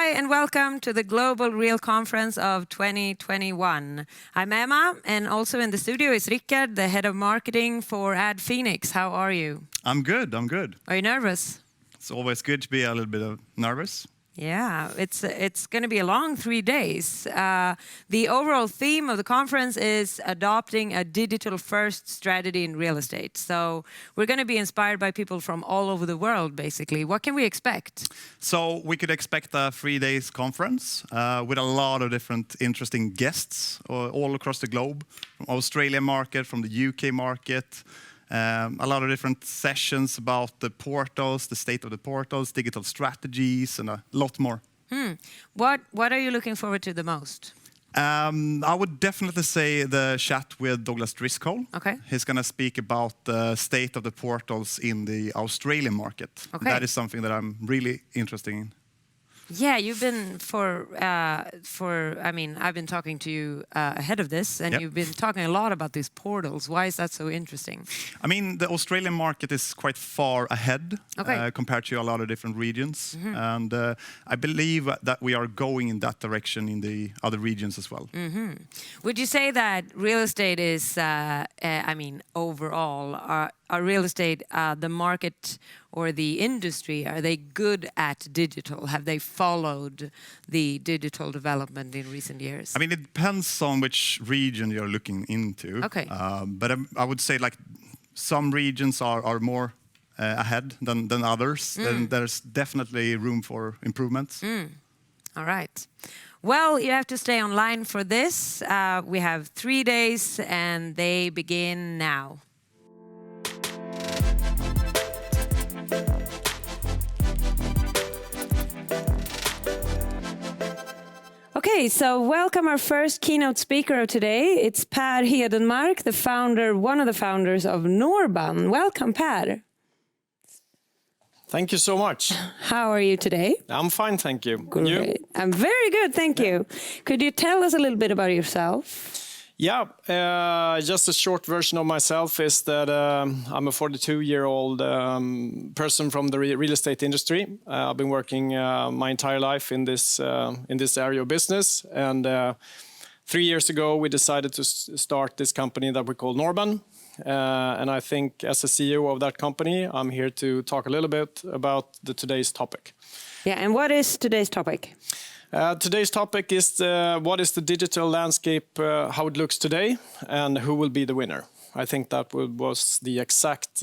Hi, and welcome to the Global Real Conference of 2021. I'm Emma, and also in the studio is Rikard, the head of marketing for Adfenix. How are you? I'm good. Are you nervous? It's always good to be a little bit nervous. Yeah, it's going to be a long 3 days. The overall theme of the conference is adopting a digital-first strategy in real estate. So we're going to be inspired by people from all over the world, basically. What can we expect? So we could expect a 3 days conference with a lot of different interesting guests all across the globe, from Australian market, from the UK market. A lot of different sessions about the portals, the state of the portals, digital strategies, and a lot more. What are you looking forward to the most? I would definitely say the chat with Douglas Driscoll. Okay. He's going to speak about the state of the portals in the Australian market. Okay. That is something that I'm really interested in. Yeah, you've been I've been talking to you ahead of this, and you've been talking a lot about these portals. Why is that so interesting? I mean, the Australian market is quite far ahead compared to a lot of different regions. And I believe that we are going in that direction in the other regions as well. Would you say that real estate is, overall, are real estate, the market or the industry, are they good at digital? Have they followed the digital development in recent years? I mean, it depends on which region you're looking into. Okay. But I would say like some regions are more ahead than others. Then there's definitely room for improvements. All right. Well, you have to stay online for this. We have 3 days and they begin now. Okay, so welcome our first keynote speaker of today. It's Per Hedenmark, one of the founders of Norban. Welcome, Per. Thank you so much. How are you today? I'm fine, thank you. Great. You? I'm very good, thank you. Could you tell us a little bit about yourself? Yeah, just a short version of myself is that I'm a 42-year-old person from the real estate industry. I've been working my entire life in this area of business, and 3 years ago we decided to start this company that we call Norban. And I think as a CEO of that company, I'm here to talk a little bit about today's topic. Yeah, and what is today's topic? Today's topic is what is the digital landscape, how it looks today, and who will be the winner. I think that was the exact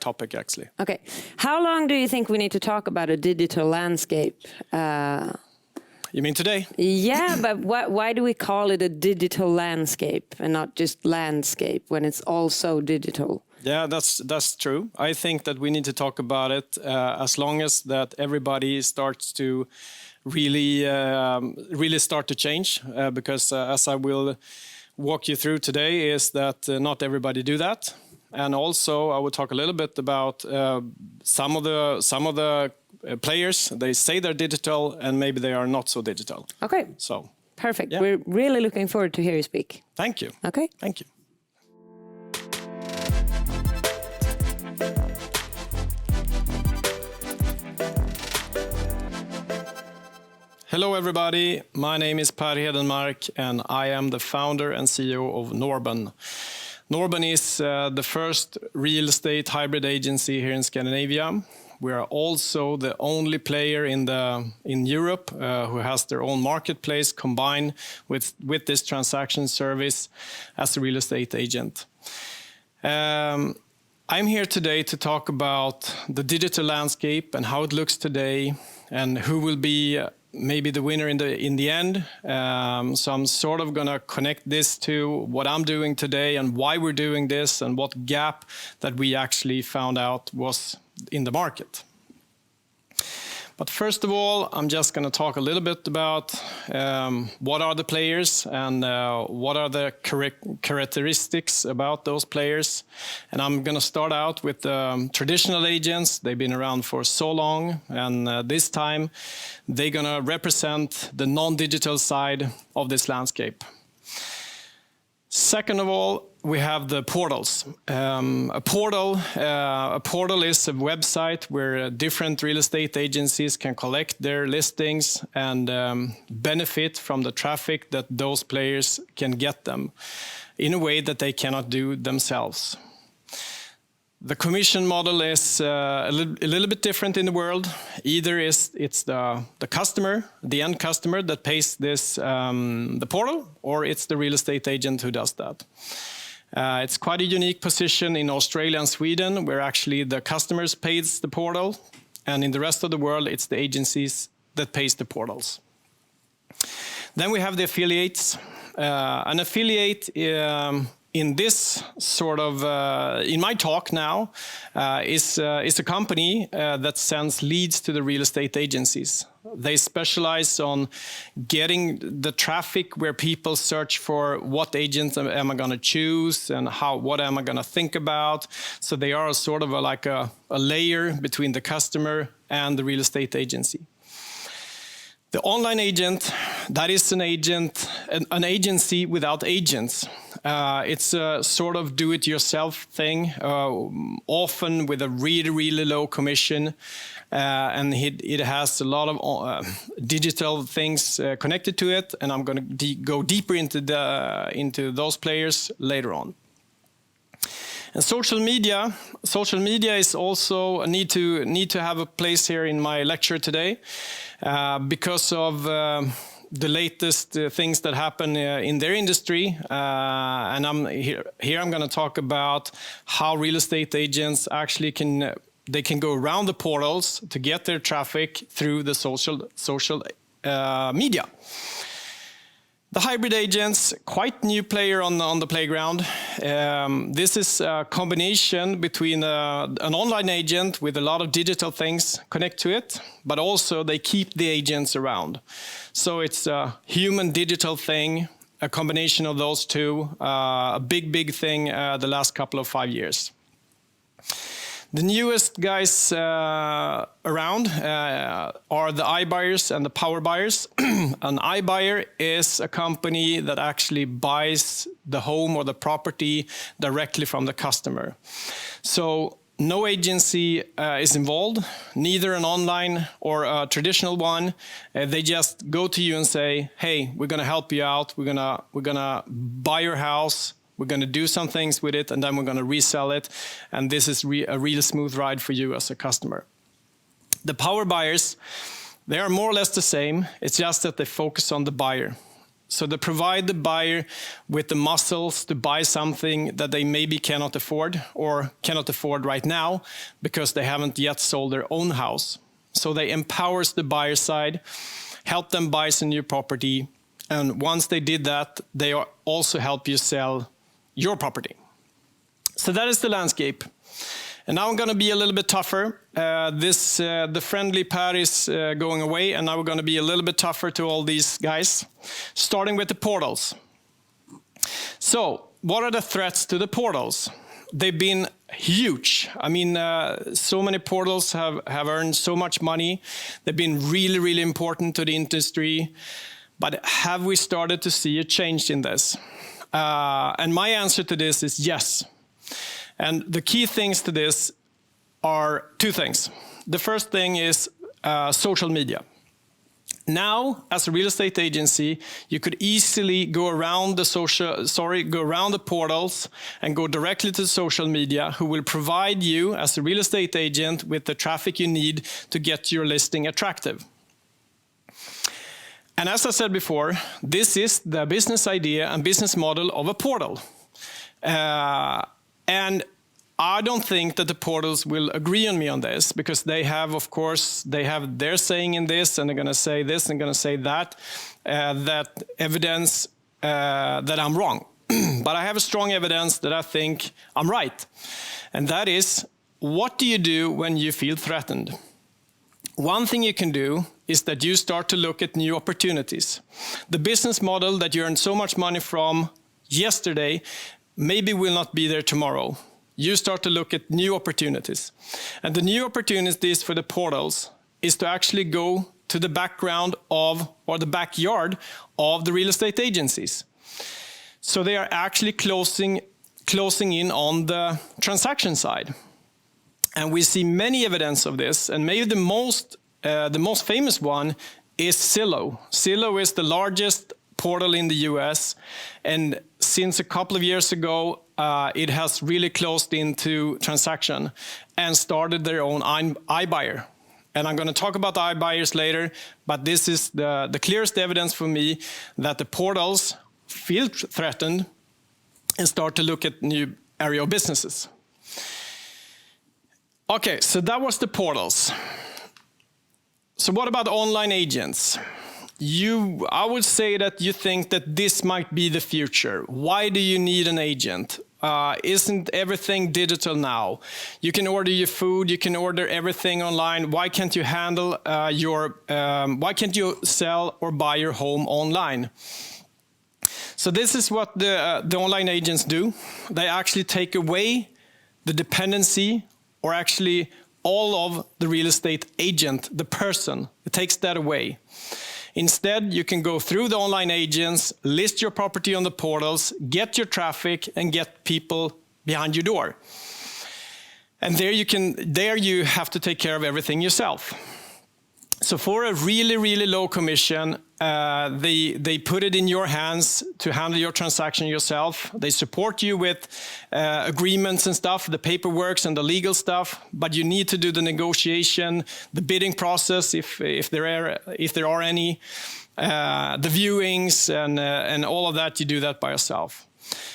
topic, actually. Okay. How long do you think we need to talk about a digital landscape? You mean today? Yeah, but why do we call it a digital landscape and not just landscape when it's also digital? Yeah, that's true. I think that we need to talk about it as long as that everybody starts to really start to change. Because as I will walk you through today, is that not everybody do that, and also I will talk a little bit about some of the players. They say they're digital, and maybe they are not so digital. Okay. So perfect. Yeah. We're really looking forward to hear you speak. Thank you. Okay. Thank you. Hello everybody, my name is Per Hedenmark and I am the founder and CEO of Norban. Norban is the first real estate hybrid agency here in Scandinavia. We are also the only player in Europe who has their own marketplace combined with this transaction service as a real estate agent. I'm here today to talk about the digital landscape and how it looks today and who will be maybe the winner in the end. So I'm sort of gonna connect this to what I'm doing today and why we're doing this and what gap that we actually found out was in the market. But first of all, I'm just going to talk a little bit about what are the players and what are the characteristics about those players. And I'm going to start out with traditional agents. They've been around for so long, and this time they're going to represent the non-digital side of this landscape. Second of all, we have the portals. A portal is a website where different real estate agencies can collect their listings and benefit from the traffic that those players can get them in a way that they cannot do themselves. The commission model is a little bit different in the world. Either it's the customer, the end customer that pays this the portal, or it's the real estate agent who does that. It's quite a unique position in Australia and Sweden, where actually the customers pays the portal, and in the rest of the world, it's the agencies that pays the portals. Then we have the affiliates. An affiliate in this sort of, in my talk now, is a company that sends leads to the real estate agencies. They specialize on getting the traffic where people search for what agent am I going to choose and what am I going to think about. So they are sort of like a layer between the customer and the real estate agency. The online agent, that is an agency without agents. It's a sort of do-it-yourself thing, often with a really, really low commission, and it has a lot of digital things connected to it, and I'm going to go deeper into those players later on. And social media is also need to have a place here in my lecture today, because of the latest things that happen in their industry, and I'm going to talk about how real estate agents actually can go around the portals to get their traffic through the social media. The hybrid agents, quite new player on the playground. This is a combination between an online agent with a lot of digital things connect to it, but also they keep the agents around. So it's a human digital thing, a combination of those two, a big thing the last couple of 5 years. The newest guys around are the iBuyers and the power buyers. An iBuyer is a company that actually buys the home or the property directly from the customer. So no agency is involved, neither an online or a traditional one. They just go to you and say, hey, we're going to help you out. We're gonna buy your house. We're going to do some things with it, and then we're going to resell it. And this is a real smooth ride for you as a customer. The power buyers, they are more or less the same. It's just that they focus on the buyer. So they provide the buyer with the muscles to buy something that they maybe cannot afford or cannot afford right now because they haven't yet sold their own house. So they empower the buyer side, help them buy some new property. And once they did that, they also help you sell your property. So that is the landscape. And now I'm going to be a little bit tougher. The friendly pad is going away, and now we're going to be a little bit tougher to all these guys, starting with the portals. So what are the threats to the portals? They've been huge. I mean, so many portals have earned so much money. They've been really, really important to the industry. But have we started to see a change in this? And my answer to this is yes. And the key things to this are two things. The first thing is social media. Now, as a real estate agency, you could easily go around the portals and go directly to social media, who will provide you as a real estate agent with the traffic you need to get your listing attractive. And as I said before, this is the business idea and business model of a portal. And I don't think that the portals will agree on me on this, because they have, of course, their saying in this, and they're going to say this and going to say that, that evidence that I'm wrong. But I have a strong evidence that I think I'm right. And that is, what do you do when you feel threatened? One thing you can do is that you start to look at new opportunities. The business model that you earned so much money from yesterday maybe will not be there tomorrow. You start to look at new opportunities. And the new opportunities for the portals is to actually go to the background of, or the backyard of, the real estate agencies. So they are actually closing in on the transaction side. And we see many evidence of this, and maybe the most famous one is Zillow. Zillow is the largest portal in the US, and since a couple of years ago, it has really closed into transaction and started their own iBuyer. And I'm going to talk about the iBuyers later, but this is the clearest evidence for me that the portals feel threatened and start to look at new area of businesses. Okay, so that was the portals. So what about online agents? I would say that you think that this might be the future. Why do you need an agent? Isn't everything digital now? You can order your food, you can order everything online. Why can't you handle why can't you sell or buy your home online? So this is what the online agents do. They actually take away the dependency, or actually all of the real estate agent, the person. It takes that away. Instead, you can go through the online agents, list your property on the portals, get your traffic, and get people behind your door. And there you have to take care of everything yourself. So for a really, really low commission, they put it in your hands to handle your transaction yourself. They support you with agreements and stuff, the paperwork and the legal stuff, but you need to do the negotiation, the bidding process, if there are any, the viewings and all of that. You do that by yourself.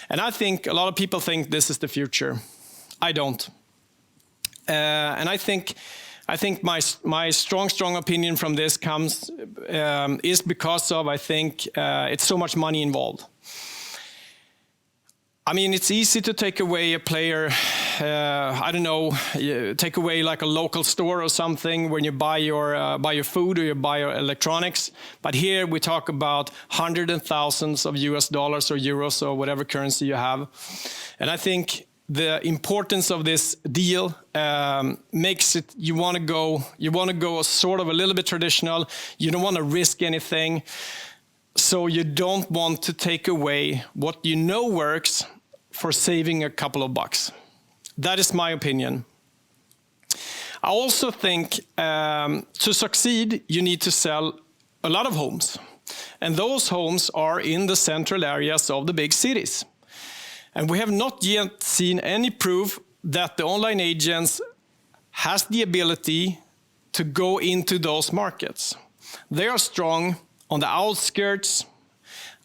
And I think a lot of people think this is the future. I don't. And I think my strong opinion from this comes is because of, I think, it's so much money involved. I mean, it's easy to take away a player, I don't know, take away like a local store or something when you buy your food or you buy your electronics. But here we talk about hundreds and thousands of US dollars or euros or whatever currency you have. And I think the importance of this deal makes it, you want to go sort of a little bit traditional. You don't want to risk anything. So you don't want to take away what you know works for saving a couple of bucks. That is my opinion. I also think to succeed, you need to sell a lot of homes. And those homes are in the central areas of the big cities. And we have not yet seen any proof that the online agents has the ability to go into those markets. They are strong on the outskirts,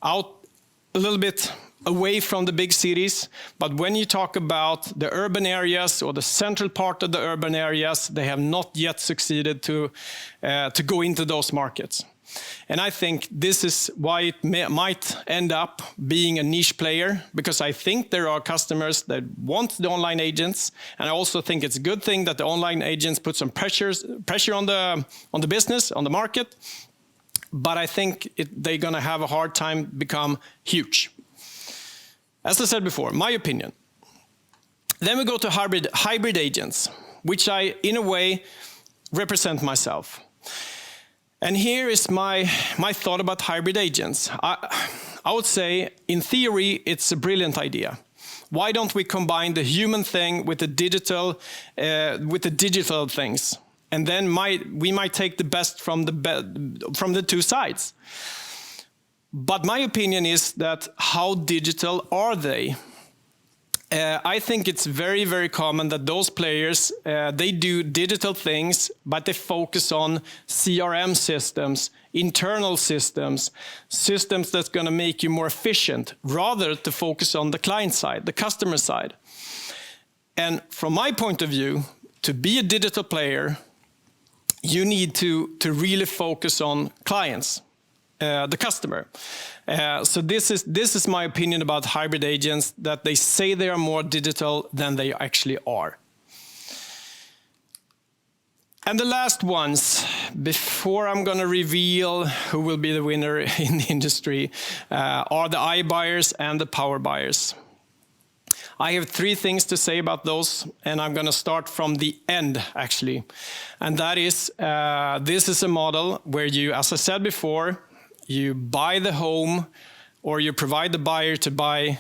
out a little bit away from the big cities. But when you talk about the urban areas or the central part of the urban areas, they have not yet succeeded to go into those markets. And I think this is why it might end up being a niche player, because I think there are customers that want the online agents, and I also think it's a good thing that the online agents put some pressure on the business, on the market. But I think they're going to have a hard time become huge. As I said before, my opinion. Then we go to hybrid agents, which I, in a way, represent myself. And here is my thought about hybrid agents. I would say, in theory, it's a brilliant idea. Why don't we combine the human thing with the digital things? And then we might take the best from the two sides. But my opinion is that how digital are they? I think it's very, very common that those players, they do digital things, but they focus on CRM systems, internal systems that's going to make you more efficient, rather to focus on the client side, the customer side. And from my point of view, to be a digital player, you need to really focus on clients, the customer. So this is my opinion about hybrid agents, that they say they are more digital than they actually are. And the last ones, before I'm going to reveal who will be the winner in the industry, are the iBuyers and the power buyers. I have 3 things to say about those, and I'm going to start from the end, actually. And that is, this is a model where you, as I said before, you buy the home or you provide the buyer to buy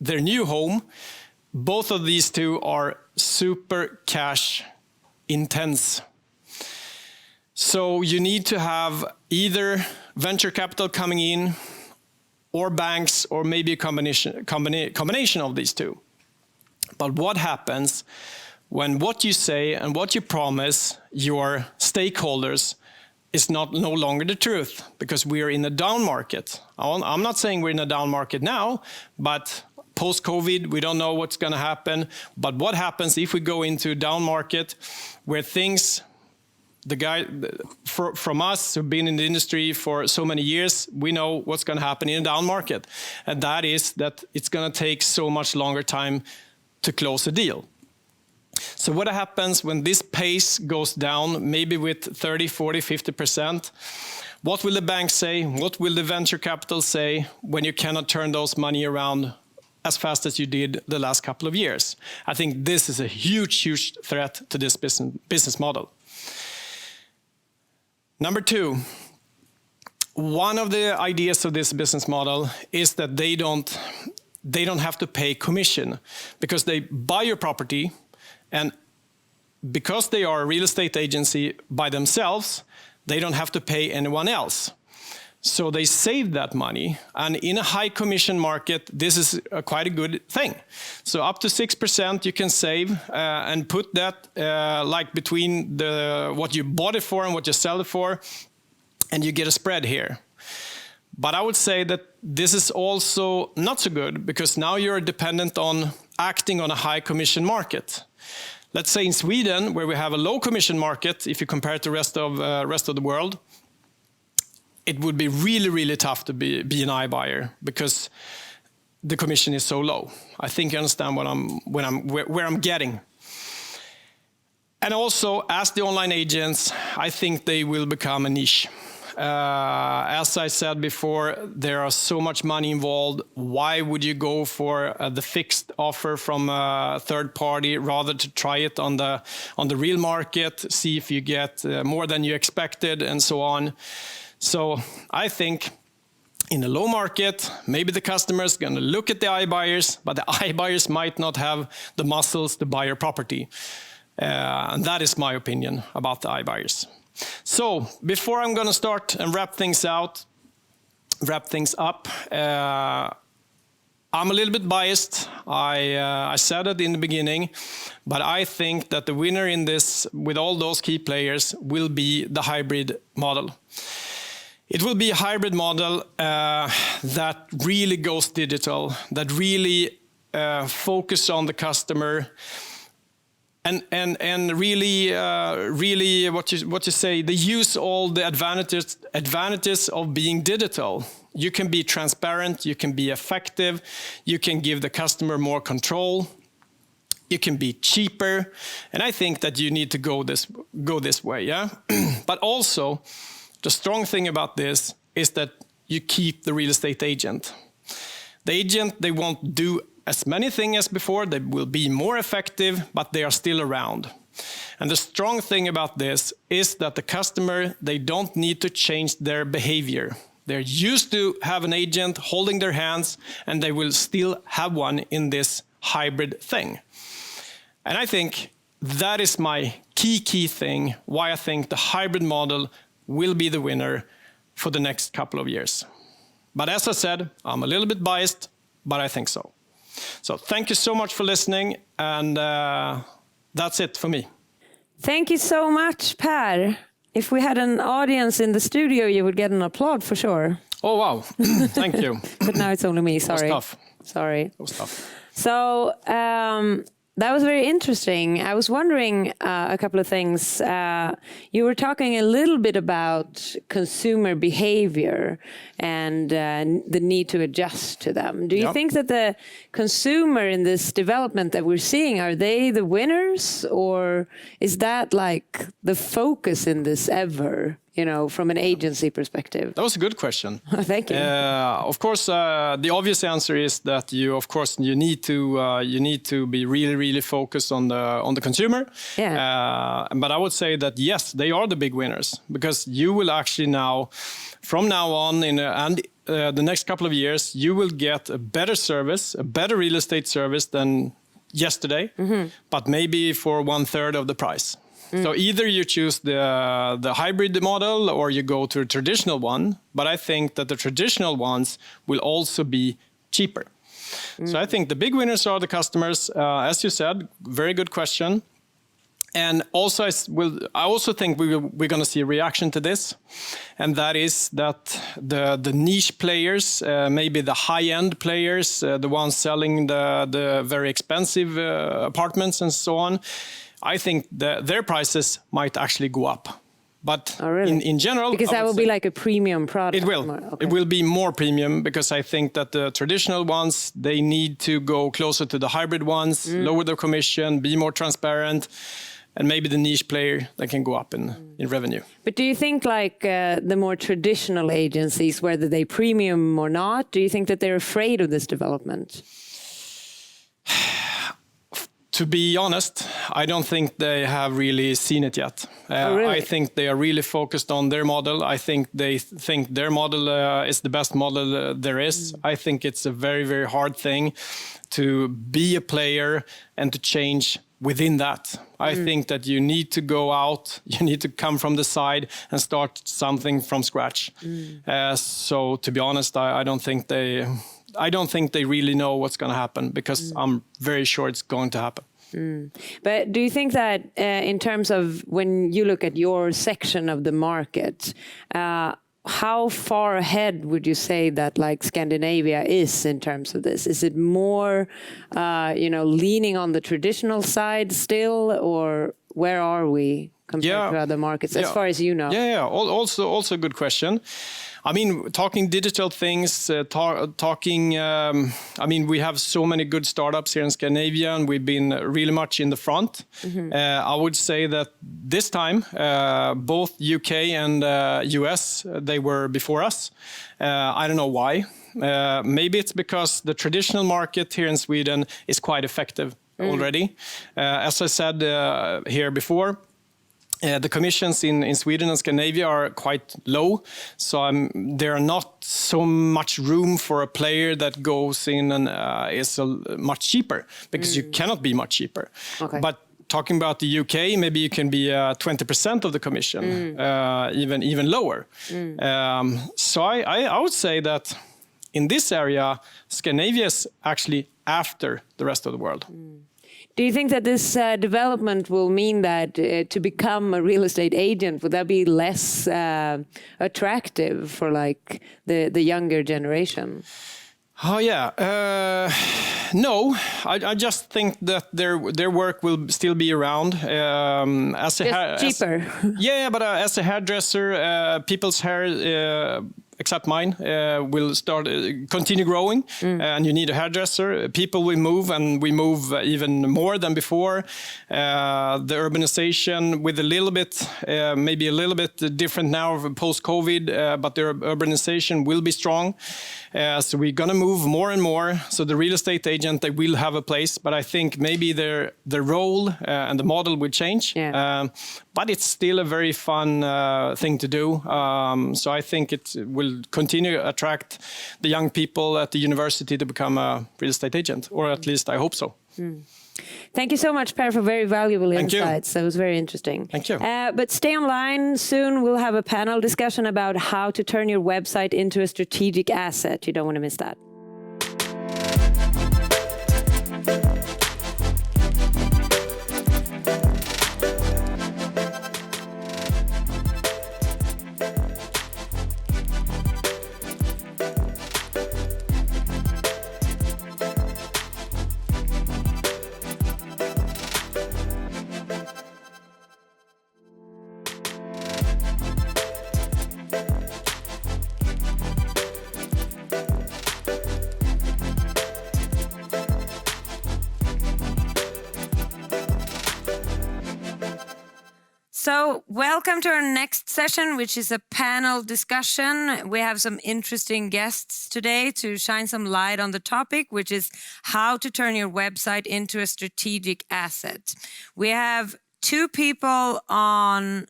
their new home, both of these two are super cash intense. So you need to have either venture capital coming in, or banks, or maybe a combination of these two. But what happens when what you say and what you promise your stakeholders is no longer the truth? Because we are in a down market. I'm not saying we're in a down market now, but post-COVID, we don't know what's going to happen. But what happens if we go into a down market where things, from us who've been in the industry for so many years, we know what's going to happen in a down market. And that is that it's going to take so much longer time to close a deal. So what happens when this pace goes down, maybe with 30, 40, 50%? What will the bank say? What will the venture capital say when you cannot turn those money around as fast as you did the last couple of years? I think this is a huge, huge threat to this business model. Number two, one of the ideas of this business model is that they don't have to pay commission because they buy your property, and because they are a real estate agency by themselves, they don't have to pay anyone else. So they save that money, and in a high commission market, this is quite a good thing. So up to 6% you can save and put that like between what you bought it for and what you sell it for, and you get a spread here. But I would say that this is also not so good because now you're dependent on acting on a high commission market. Let's say in Sweden, where we have a low commission market, if you compare it to the rest of the world, it would be really, really tough to be an iBuyer because the commission is so low. I think you understand where I'm getting. And also, as the online agents, I think they will become a niche. As I said before, there are so much money involved. Why would you go for the fixed offer from a third party rather to try it on the real market, see if you get more than you expected, and so on. So I think in a low market, maybe the customer is going to look at the iBuyers, but the iBuyers might not have the muscles to buy your property. And that is my opinion about the iBuyers. So before I'm going to start and wrap things up, I'm a little bit biased. I said it in the beginning, but I think that the winner in this, with all those key players, will be the hybrid model. It will be a hybrid model that really goes digital, that really focus on the customer, and really what you say, they use all the advantages of being digital. You can be transparent, you can be effective, you can give the customer more control, you can be cheaper, and I think that you need to go this way, yeah. But also, the strong thing about this is that you keep the real estate agent. The agent, they won't do as many things as before, they will be more effective, but they are still around. And the strong thing about this is that the customer, they don't need to change their behavior. They're used to have an agent holding their hands, and they will still have one in this hybrid thing. And I think that is my key thing, why I think the hybrid model will be the winner for the next couple of years. But as I said, I'm a little bit biased, but I think so. So thank you so much for listening, and that's it for me. Thank you so much, Per. If we had an audience in the studio, you would get an applaud for sure. Oh, wow. Thank you. But now it's only me, sorry. That was tough. Sorry. That was tough. So that was very interesting. I was wondering a couple of things. You were talking a little bit about consumer behavior and the need to adjust to them. Do you think that the consumer in this development that we're seeing, are they the winners, or is that like the focus in this ever? You know, from an agency perspective? That was a good question. Thank you. Of course, the obvious answer is that you need to be really focused on the consumer. Yeah. But I would say that yes, they are the big winners, because you will actually from now on, and the next couple of years, you will get a better service, a better real estate service than yesterday, but maybe for 1/3 of the price. So either you choose the hybrid model or you go to a traditional one, but I think that the traditional ones will also be cheaper. So I think the big winners are the customers, as you said, very good question. And also, I also think we're going to see a reaction to this, and that is that the niche players, maybe the high-end players, the ones selling the very expensive apartments and so on, I think their prices might actually go up. But in general, because that will be like a premium product. It will. Okay. It will be more premium because I think that the traditional ones, they need to go closer to the hybrid ones, lower their commission, be more transparent. And maybe the niche player that can go up in revenue. But do you think like the more traditional agencies, whether they premium or not, do you think that they're afraid of this development? To be honest, I don't think they have really seen it yet. Really? I think they are really focused on their model. I think they think their model is the best model there is. I think it's a very, very hard thing to be a player and to change within that. I think that you need to go out, you need to come from the side and start something from scratch. So to be honest, I don't think they really know what's going to happen, because I'm very sure it's going to happen. But do you think that in terms of when you look at your section of the market, how far ahead would you say that like Scandinavia is in terms of this? Is it more, leaning on the traditional side still, or where are we compared to other markets, as far as you know? Yeah. Also a good question. I mean, talking digital things, we have so many good startups here in Scandinavia, and we've been really much in the front. I would say that this time, both UK and US, they were before us. I don't know why. Maybe it's because the traditional market here in Sweden is quite effective already. As I said here before, the commissions in Sweden and Scandinavia are quite low, so there are not so much room for a player that goes in and is much cheaper, because you cannot be much cheaper. Okay. But talking about the UK, maybe you can be 20% of the commission, even lower. So I would say that in this area, Scandinavia is actually after the rest of the world. Do you think that this development will mean that to become a real estate agent, would that be less attractive for like the younger generation? Oh yeah, no. I just think that their work will still be around. Cheaper. But as a hairdresser, people's hair, except mine, will continue growing, and you need a hairdresser. People will move, and we move even more than before. The urbanization with maybe a little bit different now post-COVID, but the urbanization will be strong. So we're gonna move more and more. So the real estate agent, they will have a place, but I think maybe their role and the model will change. But it's still a very fun thing to do. So I think it will continue to attract the young people at the university to become a real estate agent, or at least I hope so. Thank you so much, Per, for very valuable insights. That was very interesting. Thank you. But stay online. Soon we'll have a panel discussion about how to turn your website into a strategic asset. You don't want to miss that. So welcome to our next session, which is a panel discussion. We have some interesting guests today to shine some light on the topic, which is how to turn your website into a strategic asset. We have two people on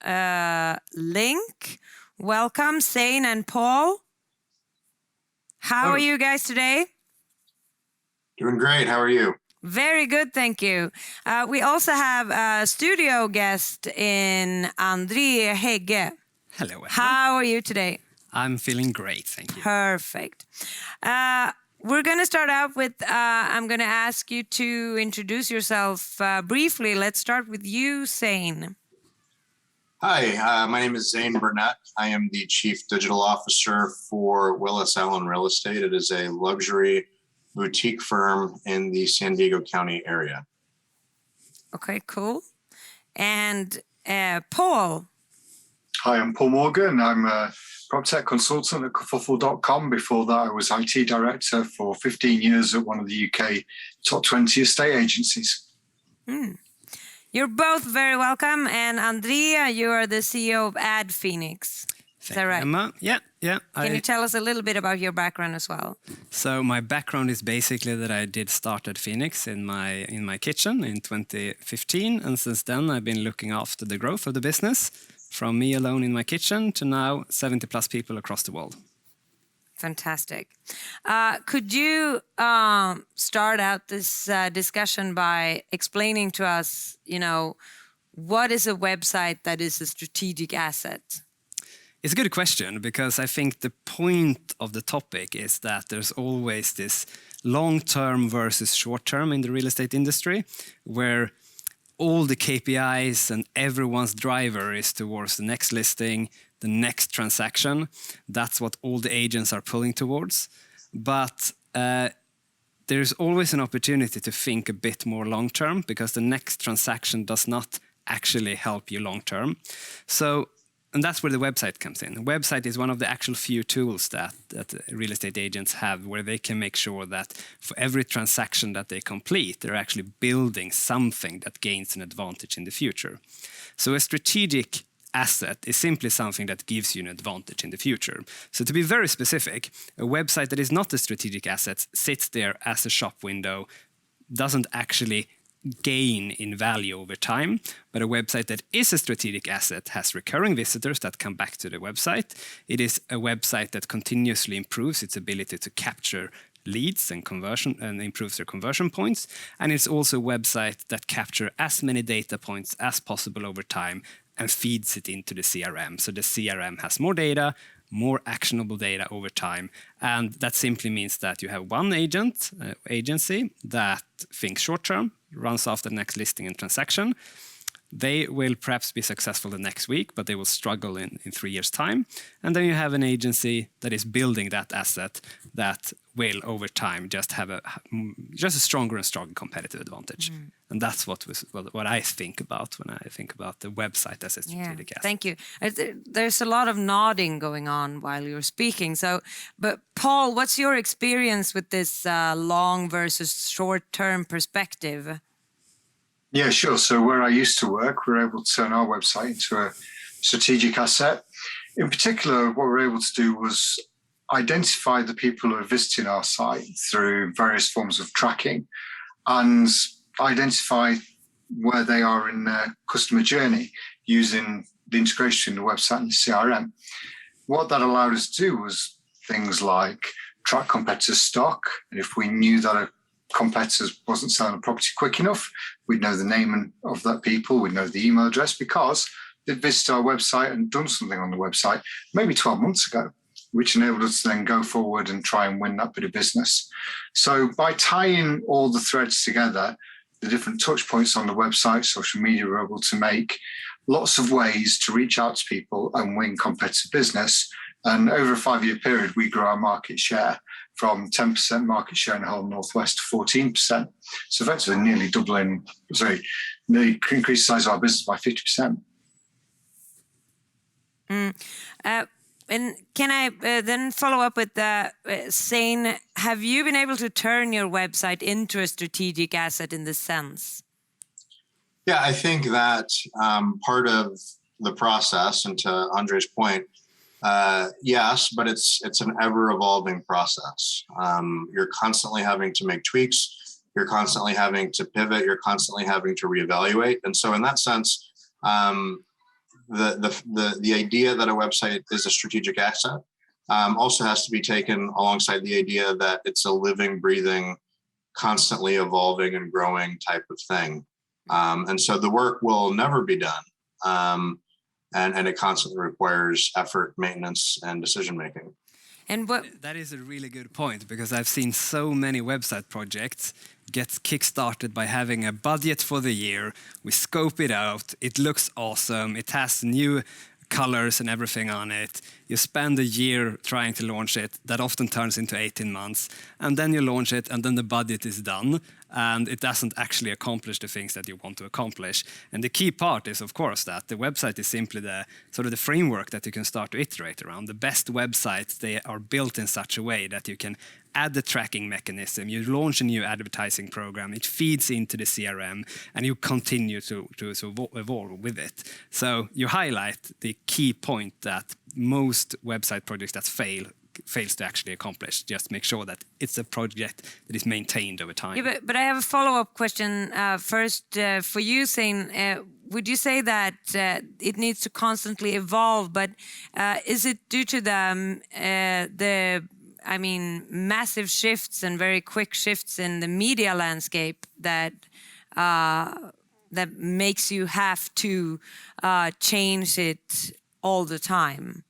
link. Welcome, Zane and Paul. How are you guys today? Doing great. How are you? Very good, thank you. We also have a studio guest in André Hegge. Hello, Emma. How are you today? I'm feeling great, thank you. Perfect. We're going to start out with, I'm going to ask you to introduce yourself briefly. Let's start with you, Zane. Hi, my name is Zane Burnett. I am the Chief Digital Officer for Willis Real Estate. It is a luxury boutique firm in the San Diego County area. Okay, cool. And Paul. Hi, I'm Paul Morgan. I'm a PropTech consultant at Kerfuffle.com. Before that, I was IT director for 15 years at one of the UK top 20 estate agencies. You're both very welcome. And Andrea, you are the CEO of Adfenix. Is that right? Emma. Yeah. Can you tell us a little bit about your background as well? So my background is basically that I did start Adfenix in my kitchen in 2015, and since then I've been looking after the growth of the business, from me alone in my kitchen to now 70 plus people across the world. Fantastic. Could you start out this discussion by explaining to us, what is a website that is a strategic asset? It's a good question, because I think the point of the topic is that there's always this long-term versus short-term in the real estate industry, where all the KPIs and everyone's driver is towards the next listing, the next transaction. That's what all the agents are pulling towards. But there's always an opportunity to think a bit more long-term, because the next transaction does not actually help you long-term. And that's where the website comes in. The website is one of the actual few tools that real estate agents have, where they can make sure that for every transaction that they complete, they're actually building something that gains an advantage in the future. So a strategic asset is simply something that gives you an advantage in the future. So to be very specific, a website that is not a strategic asset sits there as a shop window, doesn't actually gain in value over time, but a website that is a strategic asset has recurring visitors that come back to the website. It is a website that continuously improves its ability to capture leads and conversion and improves their conversion points. And it's also a website that captures as many data points as possible over time and feeds it into the CRM. So the CRM has more data, more actionable data over time. And that simply means that you have one agency that thinks short-term, runs after the next listing and transaction. They will perhaps be successful the next week, but they will struggle in 3 years' time. And then you have an agency that is building that asset that will, over time, just have a stronger and stronger competitive advantage. And that's what I think about when I think about the website as a strategic asset. Thank you. There's a lot of nodding going on while you're speaking. But Paul, what's your experience with this long versus short-term perspective? Yeah, sure. So where I used to work, we were able to turn our website into a strategic asset. In particular, what we were able to do was identify the people who are visiting our site through various forms of tracking and identify where they are in their customer journey using the integration between the website and the CRM. What that allowed us to do was things like track competitor stock. And if we knew that a competitor wasn't selling a property quick enough, we'd know the name of that people, we'd know the email address, because they'd visited our website and done something on the website maybe 12 months ago, which enabled us to then go forward and try and win that bit of business. So by tying all the threads together, the different touch points on the website, social media, we're able to make lots of ways to reach out to people and win competitive business. And over a 5-year period, we grew our market share from 10% market share in the whole Northwest to 14%. So effectively nearly increased the size of our business by 50%. And can I then follow up with Zane, have you been able to turn your website into a strategic asset in this sense? Yeah, I think that part of the process, and to André's point, yes, but it's an ever-evolving process. You're constantly having to make tweaks. You're constantly having to pivot. You're constantly having to reevaluate. And so in that sense, the idea that a website is a strategic asset also has to be taken alongside the idea that it's a living, breathing, constantly evolving and growing type of thing. And so the work will never be done. And it constantly requires effort, maintenance, and decision-making. And what That is a really good point, because I've seen so many website projects get kickstarted by having a budget for the year. We scope it out. It looks awesome. It has new colors and everything on it. You spend a year trying to launch it. That often turns into 18 months. And then you launch it, and then the budget is done, and it doesn't actually accomplish the things that you want to accomplish. And the key part is, of course, that the website is simply the sort of the framework that you can start to iterate around. The best websites, they are built in such a way that you can add the tracking mechanism, you launch a new advertising program, it feeds into the CRM, and you continue to evolve with it. So you highlight the key point that most website projects that fails to actually accomplish. Just make sure that it's a project that is maintained over time. Yeah, but I have a follow-up question first for you, Zane. Would you say that it needs to constantly evolve, but is it due to the massive shifts and very quick shifts in the media landscape that makes you have to change it all the time?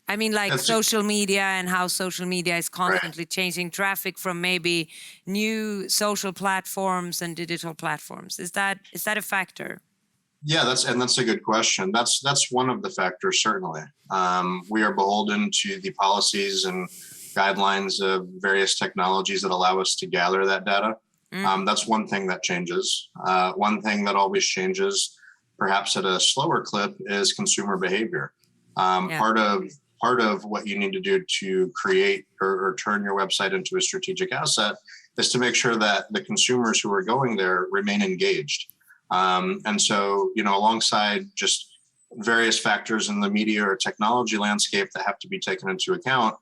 I mean, like social media and how social media is constantly changing traffic from maybe new social platforms and digital platforms. Is that a factor? Yeah, that's a good question. That's one of the factors, certainly. We are beholden to the policies and guidelines of various technologies that allow us to gather that data. That's one thing that changes. One thing that always changes, perhaps at a slower clip, is consumer behavior. Part of what you need to do to create or turn your website into a strategic asset is to make sure that the consumers who are going there remain engaged. And so, alongside just various factors in the media or technology landscape that have to be taken into account,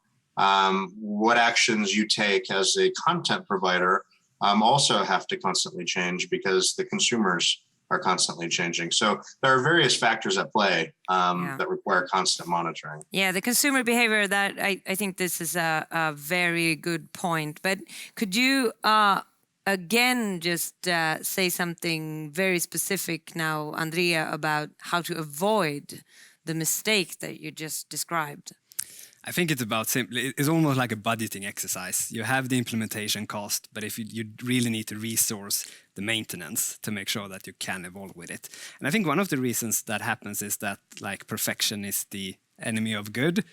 what actions you take as a content provider also have to constantly change because the consumers are constantly changing. So there are various factors at play that require constant monitoring. Yeah, the consumer behavior, that I think this is a very good point. But could you again just say something very specific now, Andrea, about how to avoid the mistake that you just described? I think it's about it's almost like a budgeting exercise. You have the implementation cost, but if you really need to resource the maintenance to make sure that you can evolve with it. And I think one of the reasons that happens is that perfection is the enemy of good.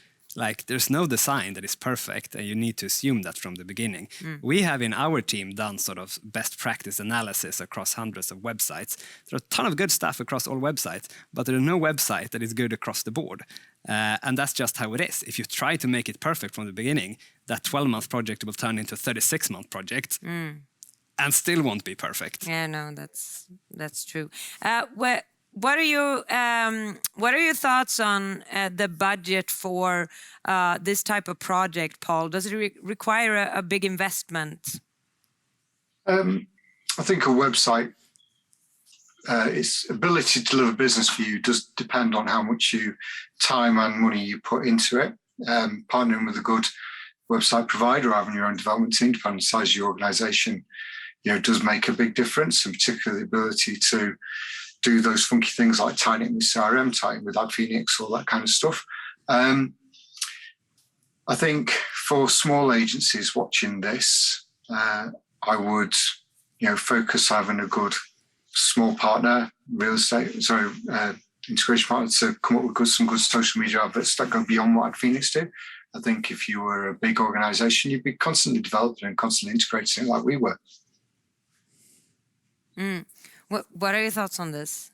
There's no design that is perfect, and you need to assume that from the beginning. We have in our team done sort of best practice analysis across hundreds of websites. There are a ton of good stuff across all websites, but there is no website that is good across the board. And that's just how it is. If you try to make it perfect from the beginning, that 12-month project will turn into a 36-month project and still won't be perfect. Yeah, no, that's true. What are your thoughts on the budget for this type of project, Paul? Does it require a big investment? I think a website, its ability to deliver business for you does depend on how much time and money you put into it. Partnering with a good website provider or having your own development team, depending on the size of your organization, does make a big difference, and particularly the ability to do those funky things like tying it with CRM, tying with Adfenix, all that kind of stuff. I think for small agencies watching this, I would, focus on having a good small partner, integration partner to come up with some good social media adverts that go beyond what Adfenix do. I think if you were a big organization, you'd be constantly developing and constantly integrating it like we were. What are your thoughts on this?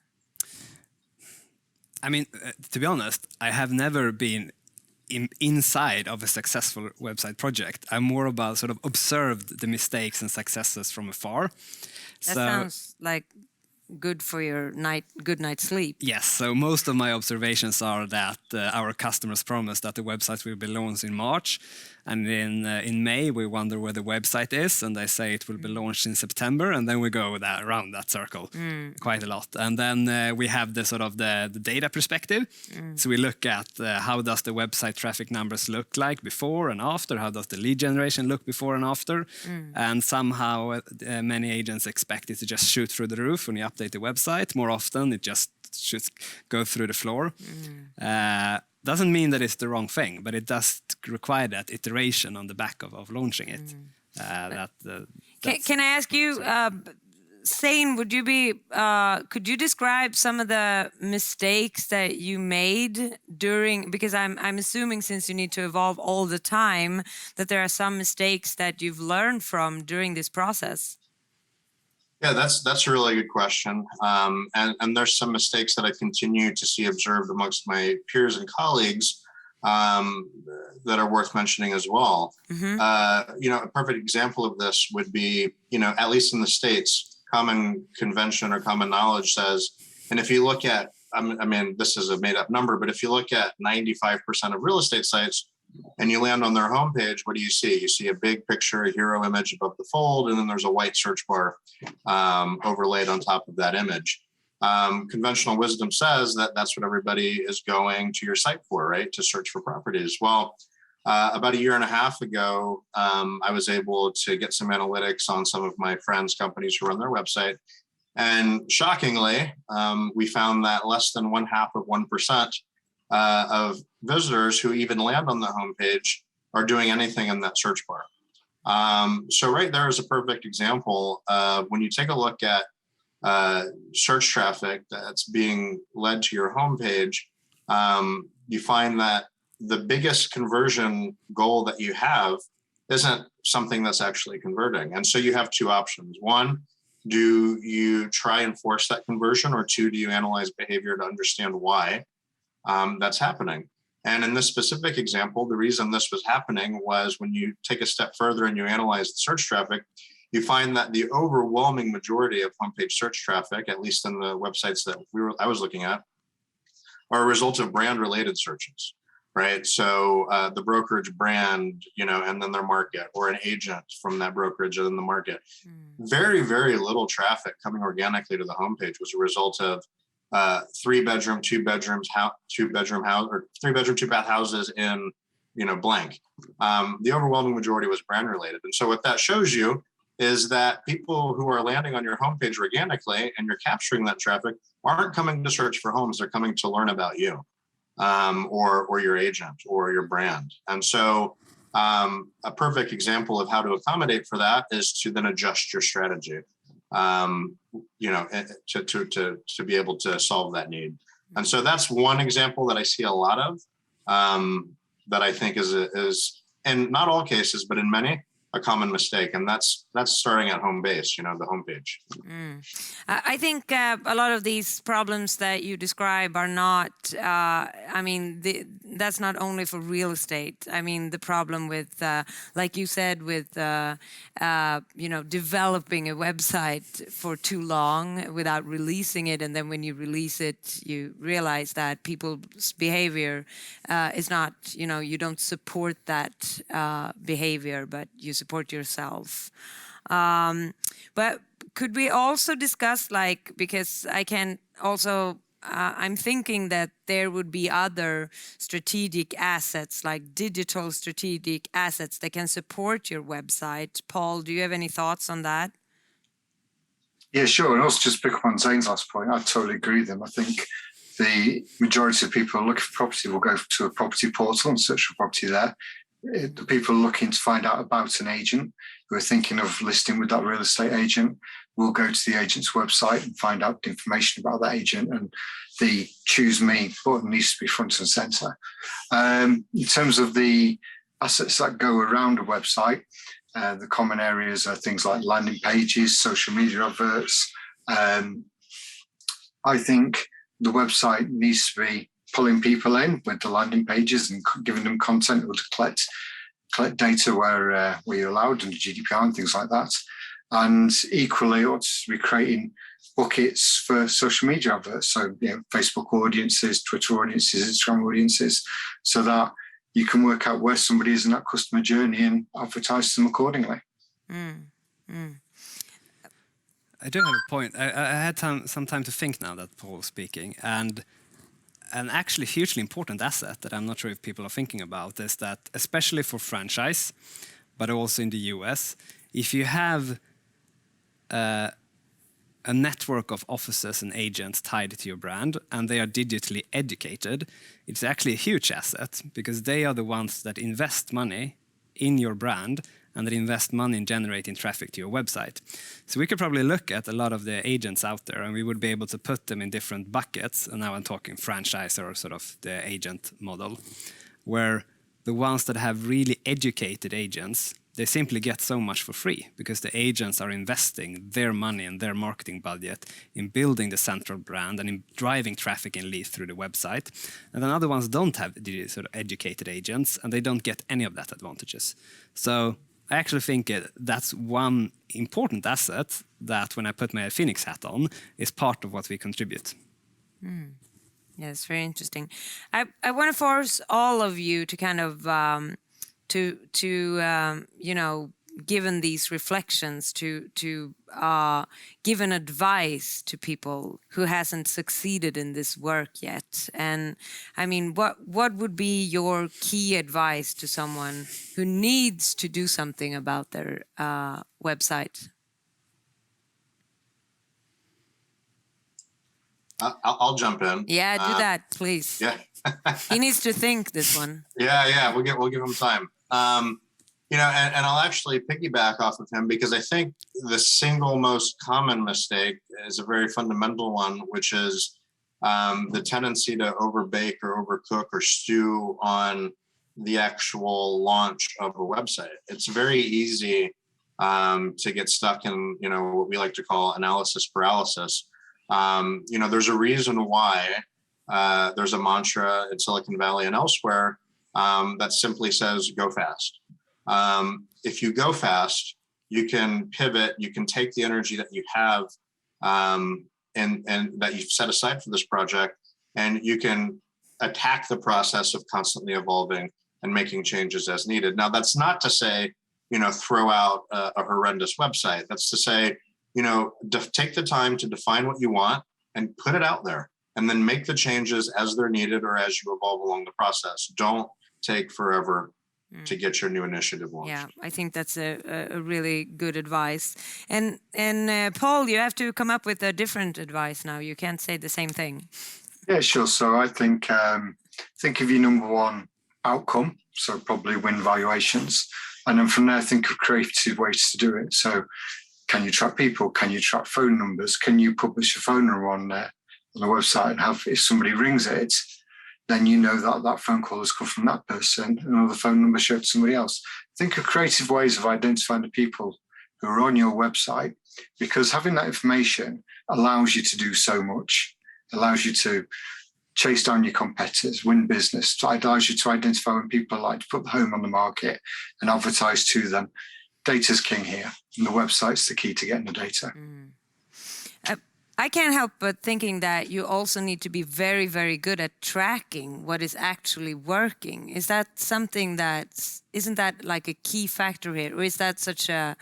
I mean, to be honest, I have never been inside of a successful website project. I'm more about sort of observed the mistakes and successes from afar. That sounds like good for your good night's sleep. Yes, so most of my observations are that our customers promise that the website will be launched in March, And in May, we wonder where the website is, and they say it will be launched in September, and then we go around that circle quite a lot. And then we have the sort of the data perspective. So we look at how does the website traffic numbers look like before and after, how does the lead generation look before and after, and somehow many agents expect it to just shoot through the roof when you update the website. More often, it just should go through the floor. Doesn't mean that it's the wrong thing, but it does require that iteration on the back of launching it. Can I ask you, Zane, could you describe some of the mistakes that you made during, because I'm assuming since you need to evolve all the time, that there are some mistakes that you've learned from during this process? Yeah, that's a really good question. And there's some mistakes that I continue to see observed amongst my peers and colleagues that are worth mentioning as well. A perfect example of this would be, at least in the States, common convention or common knowledge says, and if you look at, I mean, this is a made up number, but if you look at 95% of real estate sites, and you land on their homepage, what do you see? You see a big picture, a hero image above the fold, and then there's a white search bar overlaid on top of that image. Conventional wisdom says that that's what everybody is going to your site for, right? To search for properties. Well, about a year and a half ago, I was able to get some analytics on some of my friends' companies who run their website. And shockingly, we found that less than 0.5% of visitors who even land on the homepage are doing anything in that search bar. So right there is a perfect example of when you take a look at search traffic that's being led to your homepage, you find that the biggest conversion goal that you have isn't something that's actually converting. And so you have two options. One, do you try and force that conversion? Or two, do you analyze behavior to understand why that's happening? And in this specific example, the reason this was happening was when you take a step further and you analyze the search traffic, you find that the overwhelming majority of homepage search traffic, at least in the websites that I was looking at, are a result of brand-related searches, right? So the brokerage brand, and then their market, or an agent from that brokerage and then the market. Very, very little traffic coming organically to the homepage was a result of 3-bedroom, 2-bedroom house, or 3-bedroom, 2-bath houses in, blank. The overwhelming majority was brand related. And so what that shows you is that people who are landing on your homepage organically and you're capturing that traffic aren't coming to search for homes. They're coming to learn about you, or your agent or your brand. And so a perfect example of how to accommodate for that is to then adjust your strategy. To be able to solve that need. And so that's one example that I see a lot of, that I think is in not all cases, but in many, a common mistake. And that's starting at home base, the homepage. I think a lot of these problems that you describe are not, that's not only for real estate. I mean, the problem with, like you said, with, developing a website for too long without releasing it. And then when you release it, you realize that people's behavior is not, you don't support that behavior, but you support yourself. But could we also discuss, because I can also, I'm thinking that there would be other strategic assets, like digital strategic assets that can support your website. Paul, do you have any thoughts on that? Yeah, sure. And also just pick up on Zane's last point. I totally agree with him. I think the majority of people looking for property will go to a property portal and search for property there. The people looking to find out about an agent who are thinking of listing with that real estate agent will go to the agent's website and find out information about that agent, and the choose me button needs to be front and center. In terms of the assets that go around a website, the common areas are things like landing pages, social media adverts. I think the website needs to be pulling people in with the landing pages and giving them content or to collect data where you're allowed under GDPR and things like that. And equally, ought to be creating buckets for social media adverts. So, Facebook audiences, Twitter audiences, Instagram audiences, so that you can work out where somebody is in that customer journey and advertise them accordingly. I do have a point. I had some time to think now that Paul was speaking, and an actually hugely important asset that I'm not sure if people are thinking about is that, especially for franchise, but also in the US, if you have a network of offices and agents tied to your brand and they are digitally educated, it's actually a huge asset because they are the ones that invest money in your brand and that invest money in generating traffic to your website. So we could probably look at a lot of the agents out there and we would be able to put them in different buckets. And now I'm talking franchise or sort of the agent model, where the ones that have really educated agents, they simply get so much for free because the agents are investing their money and their marketing budget in building the central brand and in driving traffic and leads through the website. And then other ones don't have the sort of educated agents and they don't get any of that advantages. So I actually think that's one important asset that when I put my Adfenix hat on is part of what we contribute. Yeah, it's very interesting. I want to force all of you to kind of you know, given these reflections, to give an advice to people who hasn't succeeded in this work yet. And I mean, what would be your key advice to someone who needs to do something about their website? I'll jump in. Yeah, do that, please. Yeah. He needs to think this one. Yeah. We'll give him time. You know, and I'll actually piggyback off of him because I think the single most common mistake is a very fundamental one, which is the tendency to overbake or overcook or stew on the actual launch of a website. It's very easy to get stuck in, you know, what we like to call analysis paralysis. You know, there's a reason why there's a mantra in Silicon Valley and elsewhere that simply says, go fast. If you go fast, you can pivot, you can take the energy that you have and that you've set aside for this project, and you can attack the process of constantly evolving and making changes as needed. Now, that's not to say, you know, throw out a horrendous website. That's to say, you know, take the time to define what you want and put it out there, and then make the changes as they're needed or as you evolve along the process. Don't take forever to get your new initiative launched. Yeah, I think that's a really good advice. And Paul, you have to come up with a different advice now. You can't say the same thing. Yeah, sure. So I think of your number one outcome, so probably win valuations. And then from there, think of creative ways to do it. So can you track people? Can you track phone numbers? Can you publish a phone number on the website and have, if somebody rings it, then you know that that phone call has come from that person, another phone number showed to somebody else. Think of creative ways of identifying the people who are on your website, because having that information allows you to do so much, allows you to chase down your competitors, win business, allows you to identify when people like to put the home on the market and advertise to them. Data's king here, and the website's the key to getting the data. I can't help but thinking that you also need to be very, very good at tracking what is actually working. Is that something isn't that like a key factor here? Or is that such a,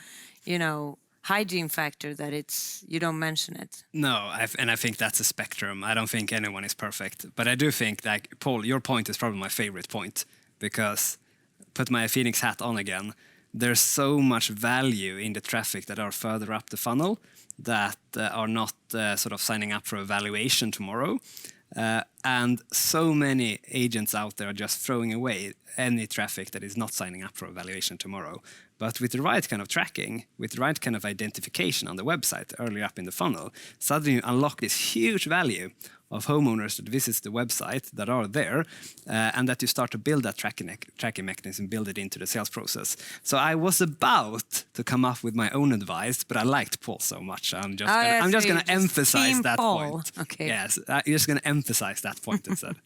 you know, hygiene factor that you don't mention it? No, I think that's a spectrum. I don't think anyone is perfect. But I do think, like, Paul, your point is probably my favorite point, because put my Adfenix hat on again, there's so much value in the traffic that are further up the funnel that are not sort of signing up for a valuation tomorrow. And so many agents out there are just throwing away any traffic that is not signing up for a valuation tomorrow. But with the right kind of tracking, with the right kind of identification on the website earlier up in the funnel, suddenly you unlock this huge value of homeowners that visits the website that are there, and that you start to build that tracking mechanism, build it into the sales process. So I was about to come up with my own advice, but I liked Paul so much. I'm just going to emphasize that point. Okay. Yes, I'm just going to emphasize that point instead.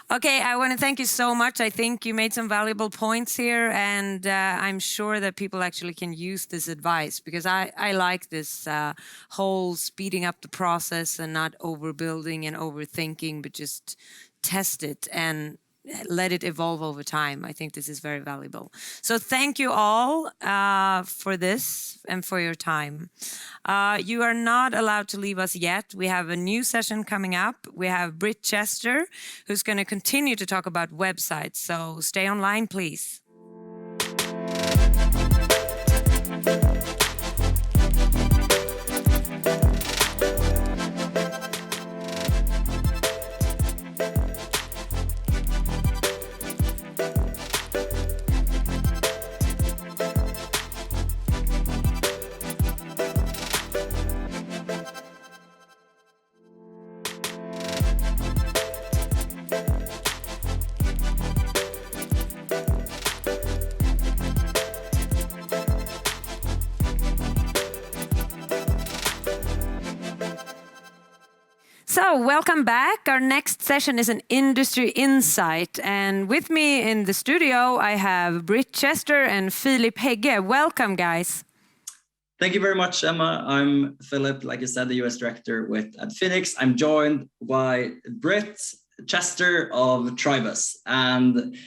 Okay, I want to thank you so much. I think you made some valuable points here, and I'm sure that people actually can use this advice, because I like this whole speeding up the process and not overbuilding and overthinking, but just test it and let it evolve over time. I think this is very valuable. So thank you all for this and for your time. You are not allowed to leave us yet. We have a new session coming up. We have Britt Chester, who's going to continue to talk about websites. So stay online, please. So welcome back. Our next session is an industry insight. And with me in the studio, I have Britt Chester and Philip Hegge. Welcome, guys. Thank you very much, Emma. I'm Philip, like you said, the US director with Adfenix. I'm joined by Britt Chester of Tribus. And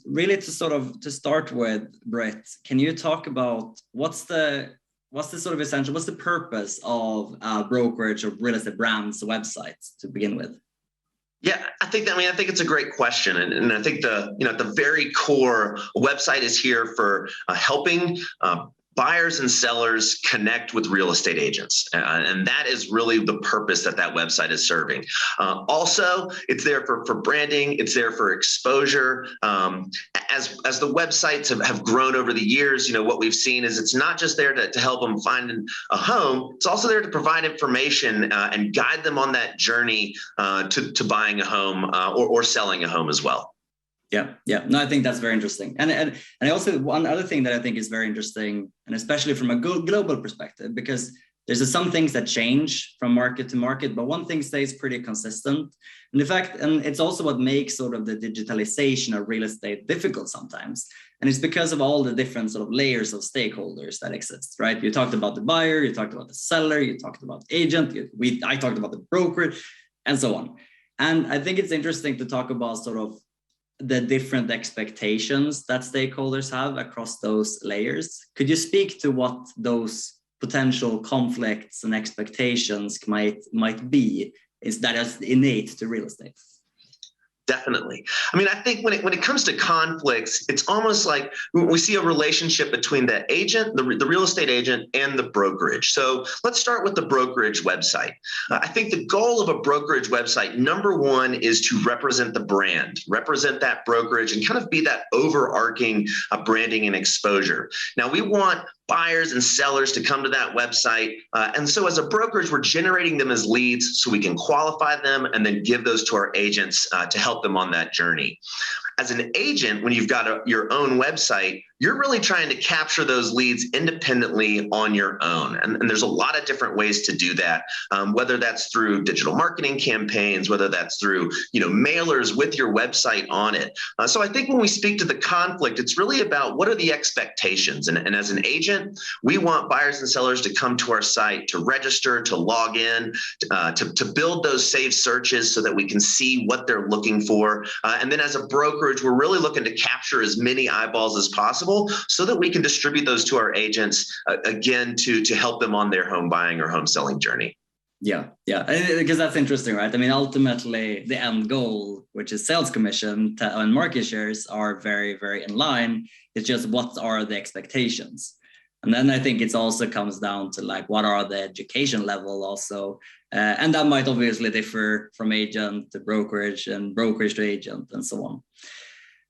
really to start with, Britt, can you talk about what's the sort of essential, what's the purpose of a brokerage or real estate brand's website to begin with? Yeah, I think it's a great question. And I think the very core, a website is here for helping buyers and sellers connect with real estate agents. And that is really the purpose that website is serving. Also, it's there for branding. It's there for exposure. As the websites have grown over the years, what we've seen is it's not just there to help them find a home. It's also there to provide information and guide them on that journey to buying a home or selling a home as well. Yeah. No, I think that's very interesting. And I also, one other thing that I think is very interesting, and especially from a global perspective, because there's some things that change from market to market, but one thing stays pretty consistent. And in fact, and it's also what makes sort of the digitalization of real estate difficult sometimes. And it's because of all the different sort of layers of stakeholders that exist, right? You talked about the buyer, you talked about the seller, you talked about the agent, I talked about the broker, and so on. And I think it's interesting to talk about sort of the different expectations that stakeholders have across those layers. Could you speak to what those potential conflicts and expectations might be? Is that is innate to real estate? Definitely. I mean, I think when it comes to conflicts, it's almost like we see a relationship between the agent, the real estate agent, and the brokerage. So let's start with the brokerage website. I think the goal of a brokerage website, number one, is to represent the brand, represent that brokerage, and kind of be that overarching branding and exposure. Now, we want buyers and sellers to come to that website. And so as a brokerage, we're generating them as leads so we can qualify them and then give those to our agents to help them on that journey. As an agent, when you've got your own website, you're really trying to capture those leads independently on your own. And there's a lot of different ways to do that, whether that's through digital marketing campaigns, whether that's through mailers with your website on it. So I think when we speak to the conflict, it's really about what are the expectations. And as an agent, we want buyers and sellers to come to our site, to register, to log in, to build those saved searches so that we can see what they're looking for. And then as a brokerage, we're really looking to capture as many eyeballs as possible so that we can distribute those to our agents, again, to help them on their home buying or home selling journey. Yeah, because that's interesting, right? I mean, ultimately, the end goal, which is sales commission and market shares, are very, very in line. It's just what are the expectations? And then I think it also comes down to like, what are the education level also? And that might obviously differ from agent to brokerage and brokerage to agent and so on.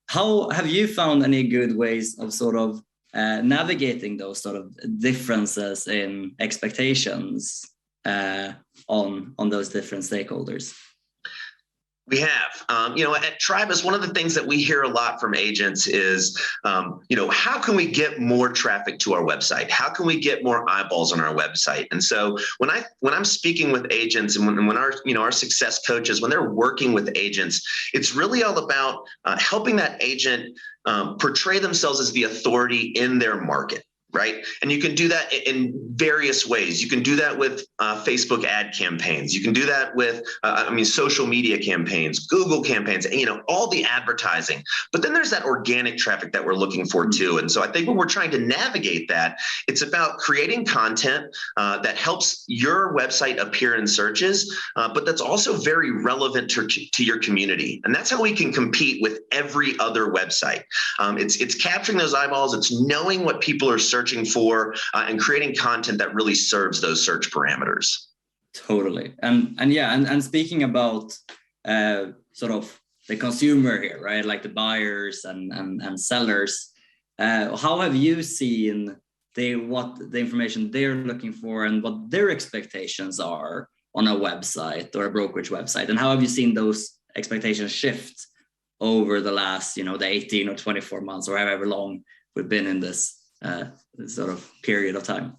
How have you found any good ways of sort of navigating those sort of differences in expectations on those different stakeholders? We have, at Tribus, one of the things that we hear a lot from agents is, how can we get more traffic to our website? How can we get more eyeballs on our website? And so when I'm speaking with agents and when our success coaches, when they're working with agents, it's really all about helping that agent portray themselves as the authority in their market. right? And you can do that in various ways. You can do that with Facebook ad campaigns. You can do that with, social media campaigns, Google campaigns, all the advertising. But then there's that organic traffic that we're looking for too. And so I think when we're trying to navigate that, it's about creating content that helps your website appear in searches, but that's also very relevant to your community. And that's how we can compete with every other website. It's capturing those eyeballs. It's knowing what people are searching for and creating content that really serves those search parameters. Totally. And speaking about sort of the consumer here, right? Like the buyers and sellers, how have you seen what the information they're looking for and what their expectations are on a website or a brokerage website? And how have you seen those expectations shift over the last, the 18 or 24 months or however long we've been in this sort of period of time?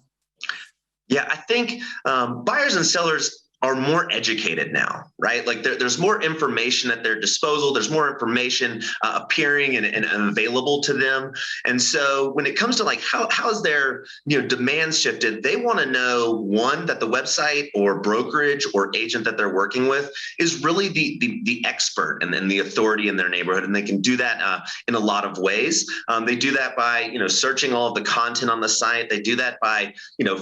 Yeah, I think buyers and sellers are more educated now, right? Like there's more information at their disposal. There's more information appearing and available to them. And so when it comes to like how's their demands shifted, they want to know, one, that the website or brokerage or agent that they're working with is really the expert and the authority in their neighborhood. And they can do that in a lot of ways. They do that by searching all of the content on the site. They do that by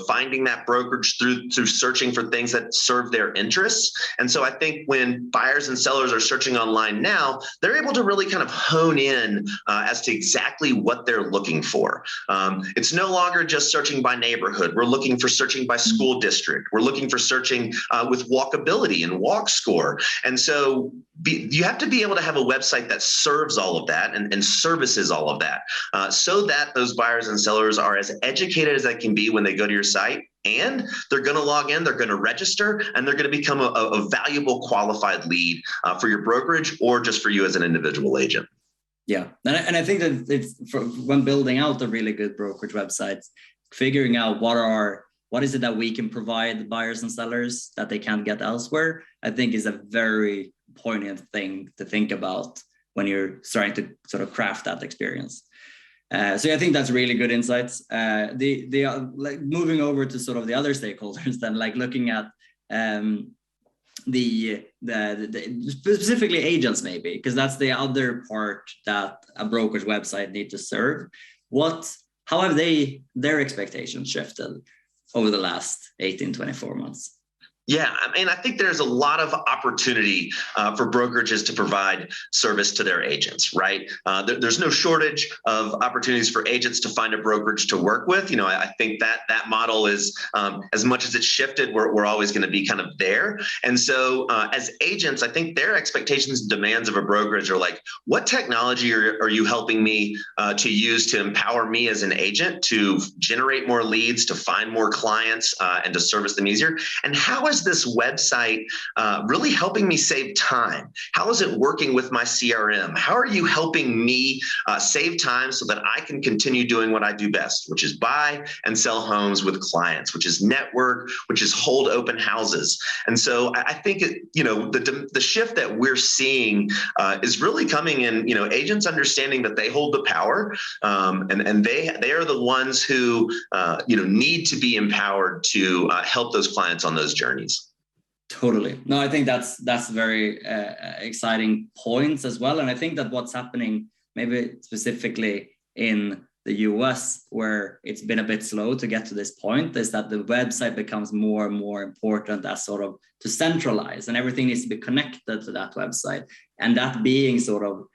finding that brokerage through searching for things that serve their interests. And so I think when buyers and sellers are searching online now, they're able to really kind of hone in as to exactly what they're looking for. It's no longer just searching by neighborhood. We're looking for searching by school district. We're looking for searching with walkability and walk score. And so you have to be able to have a website that serves all of that and services all of that so that those buyers and sellers are as educated as they can be when they go to your site. And they're going to log in, they're going to register, and they're going to become a valuable qualified lead for your brokerage or just for you as an individual agent. Yeah. And I think that it's when building out a really good brokerage website, figuring out what is it that we can provide the buyers and sellers that they can't get elsewhere, I think is a very poignant thing to think about when you're starting to sort of craft that experience. So I think that's really good insights. Like moving over to sort of the other stakeholders, then like looking at the specifically agents maybe, because that's the other part that a brokerage website need to serve. How have their expectations shifted over the last 18, 24 months? Yeah, I mean, I think there's a lot of opportunity for brokerages to provide service to their agents, right? There's no shortage of opportunities for agents to find a brokerage to work with. I think that model is, as much as it's shifted, we're always going to be kind of there. And so as agents, I think their expectations and demands of a brokerage are like, what technology are you helping me to use to empower me as an agent to generate more leads, to find more clients, and to service them easier? And how is this website really helping me save time? How is it working with my CRM? How are you helping me save time so that I can continue doing what I do best, which is buy and sell homes with clients, which is network, which is hold open houses? And so I think the shift that we're seeing is really coming in, agents understanding that they hold the power, and they are the ones who need to be empowered to help those clients on those journeys. Totally. No, I think that's very exciting points as well. And I think that what's happening maybe specifically in the US, where it's been a bit slow to get to this point, is that the website becomes more and more important as sort of to centralize, and everything needs to be connected to that website. And that being sort of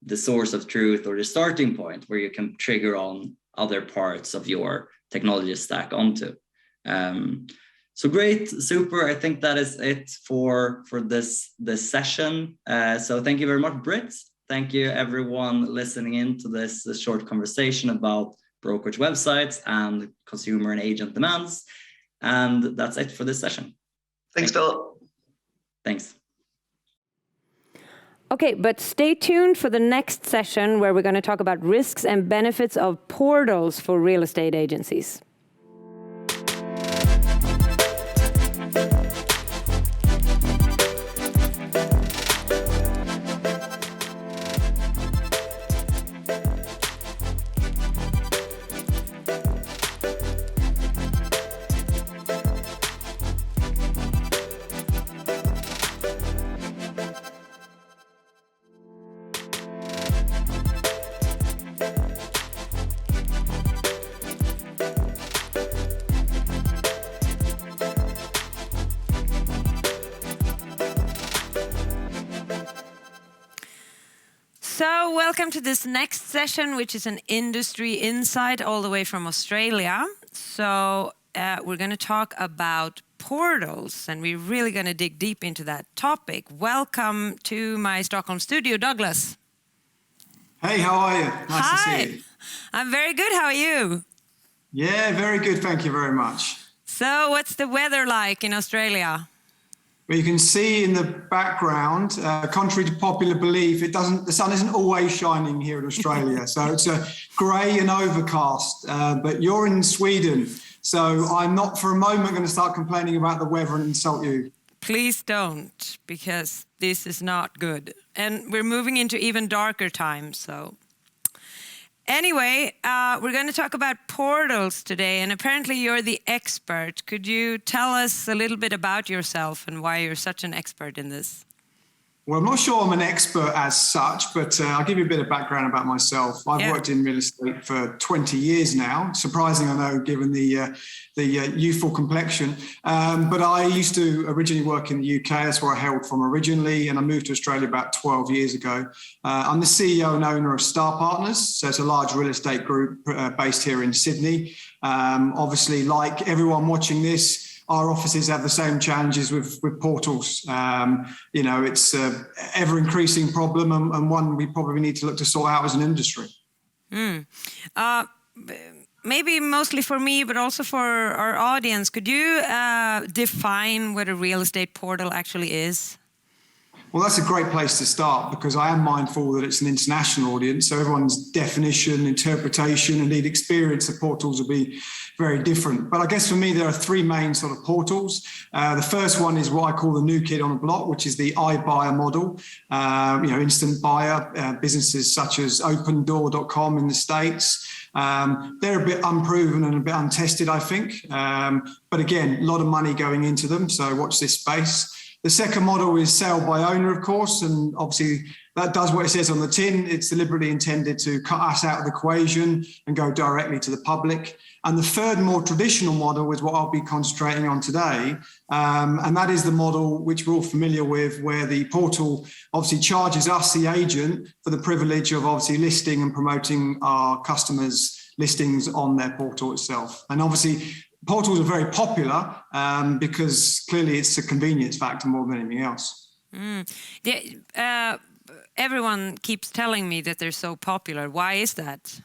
the source of truth or the starting point where you can trigger on other parts of your technology stack onto. So great, super. I think that is it for this session. So thank you very much, Britt. Thank you everyone listening in to this short conversation about brokerage websites and consumer and agent demands. And that's it for this session. Thanks, Philip. Thanks. Okay, but stay tuned for the next session where we're going to talk about risks and benefits of portals for real estate agencies. So welcome to this next session, which is an industry insight all the way from Australia. So we're going to talk about portals, and we're really going to dig deep into that topic. Welcome to my Stockholm studio, Douglas. Hey, how are you? Nice to see you. I'm very good. How are you? Yeah, very good. Thank you very much. So what's the weather like in Australia? Well, you can see in the background, contrary to popular belief, the sun isn't always shining here in Australia. So it's grey and overcast, but you're in Sweden. So I'm not for a moment going to start complaining about the weather and insult you. Please don't, because this is not good. And we're moving into even darker times, so... Anyway, we're going to talk about portals today, and apparently you're the expert. Could you tell us a little bit about yourself and why you're such an expert in this? Well, I'm not sure I'm an expert as such, but I'll give you a bit of background about myself. I've worked in real estate for 20 years now. Surprising, I know, given the youthful complexion. But I used to originally work in the UK. That's where I hailed from originally, and I moved to Australia about 12 years ago. I'm the CEO and owner of Star Partners, so it's a large real estate group based here in Sydney. Obviously, like everyone watching this, our offices have the same challenges with portals. It's an ever-increasing problem and one we probably need to look to sort out as an industry. Maybe mostly for me, but also for our audience, could you define what a real estate portal actually is? Well, that's a great place to start because I am mindful that it's an international audience, so everyone's definition, interpretation, and indeed experience of portals will be very different. But I guess for me, there are three main sort of portals. The first one is what I call the new kid on the block, which is the iBuyer model. Instant buyer, businesses such as opendoor.com in the States. They're a bit unproven and a bit untested, I think. But again, a lot of money going into them, so watch this space. The second model is sale by owner, of course, and obviously that does what it says on the tin. It's deliberately intended to cut us out of the equation and go directly to the public. And the third, more traditional model is what I'll be concentrating on today. And that is the model which we're all familiar with, where the portal obviously charges us, the agent, for the privilege of obviously listing and promoting our customers' listings on their portal itself. And obviously, portals are very popular because clearly it's a convenience factor more than anything else. Everyone keeps telling me that they're so popular. Why is that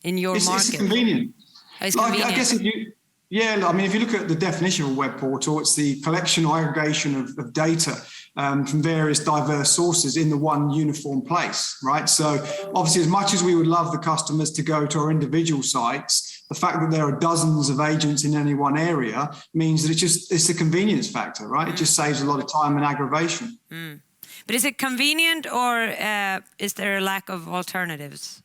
in your market? It's convenient. It's convenient. I guess if you look at the definition of a web portal, it's the collection or aggregation of data from various diverse sources in the one uniform place, right? So obviously, as much as we would love the customers to go to our individual sites, the fact that there are dozens of agents in any one area means that it's a convenience factor, right? It just saves a lot of time and aggravation. But is it convenient, or is there a lack of alternatives?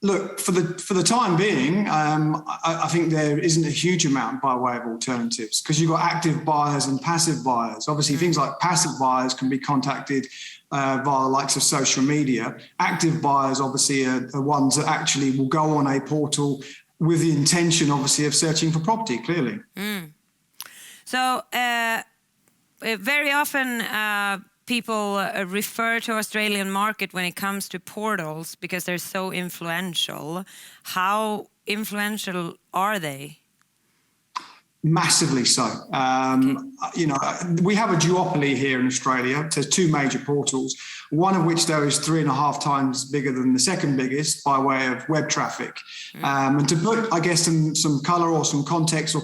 Look, for the time being, I think there isn't a huge amount by way of alternatives because you've got active buyers and passive buyers. Obviously, things like passive buyers can be contacted via the likes of social media. Active buyers, obviously, are ones that actually will go on a portal with the intention, obviously, of searching for property, clearly. So very often people refer to Australian market when it comes to portals because they're so influential. How influential are they? Massively so. We have a duopoly here in Australia. There's two major portals, one of which though is 3.5 times bigger than the second biggest by way of web traffic. And to put, I guess, some colour or some context or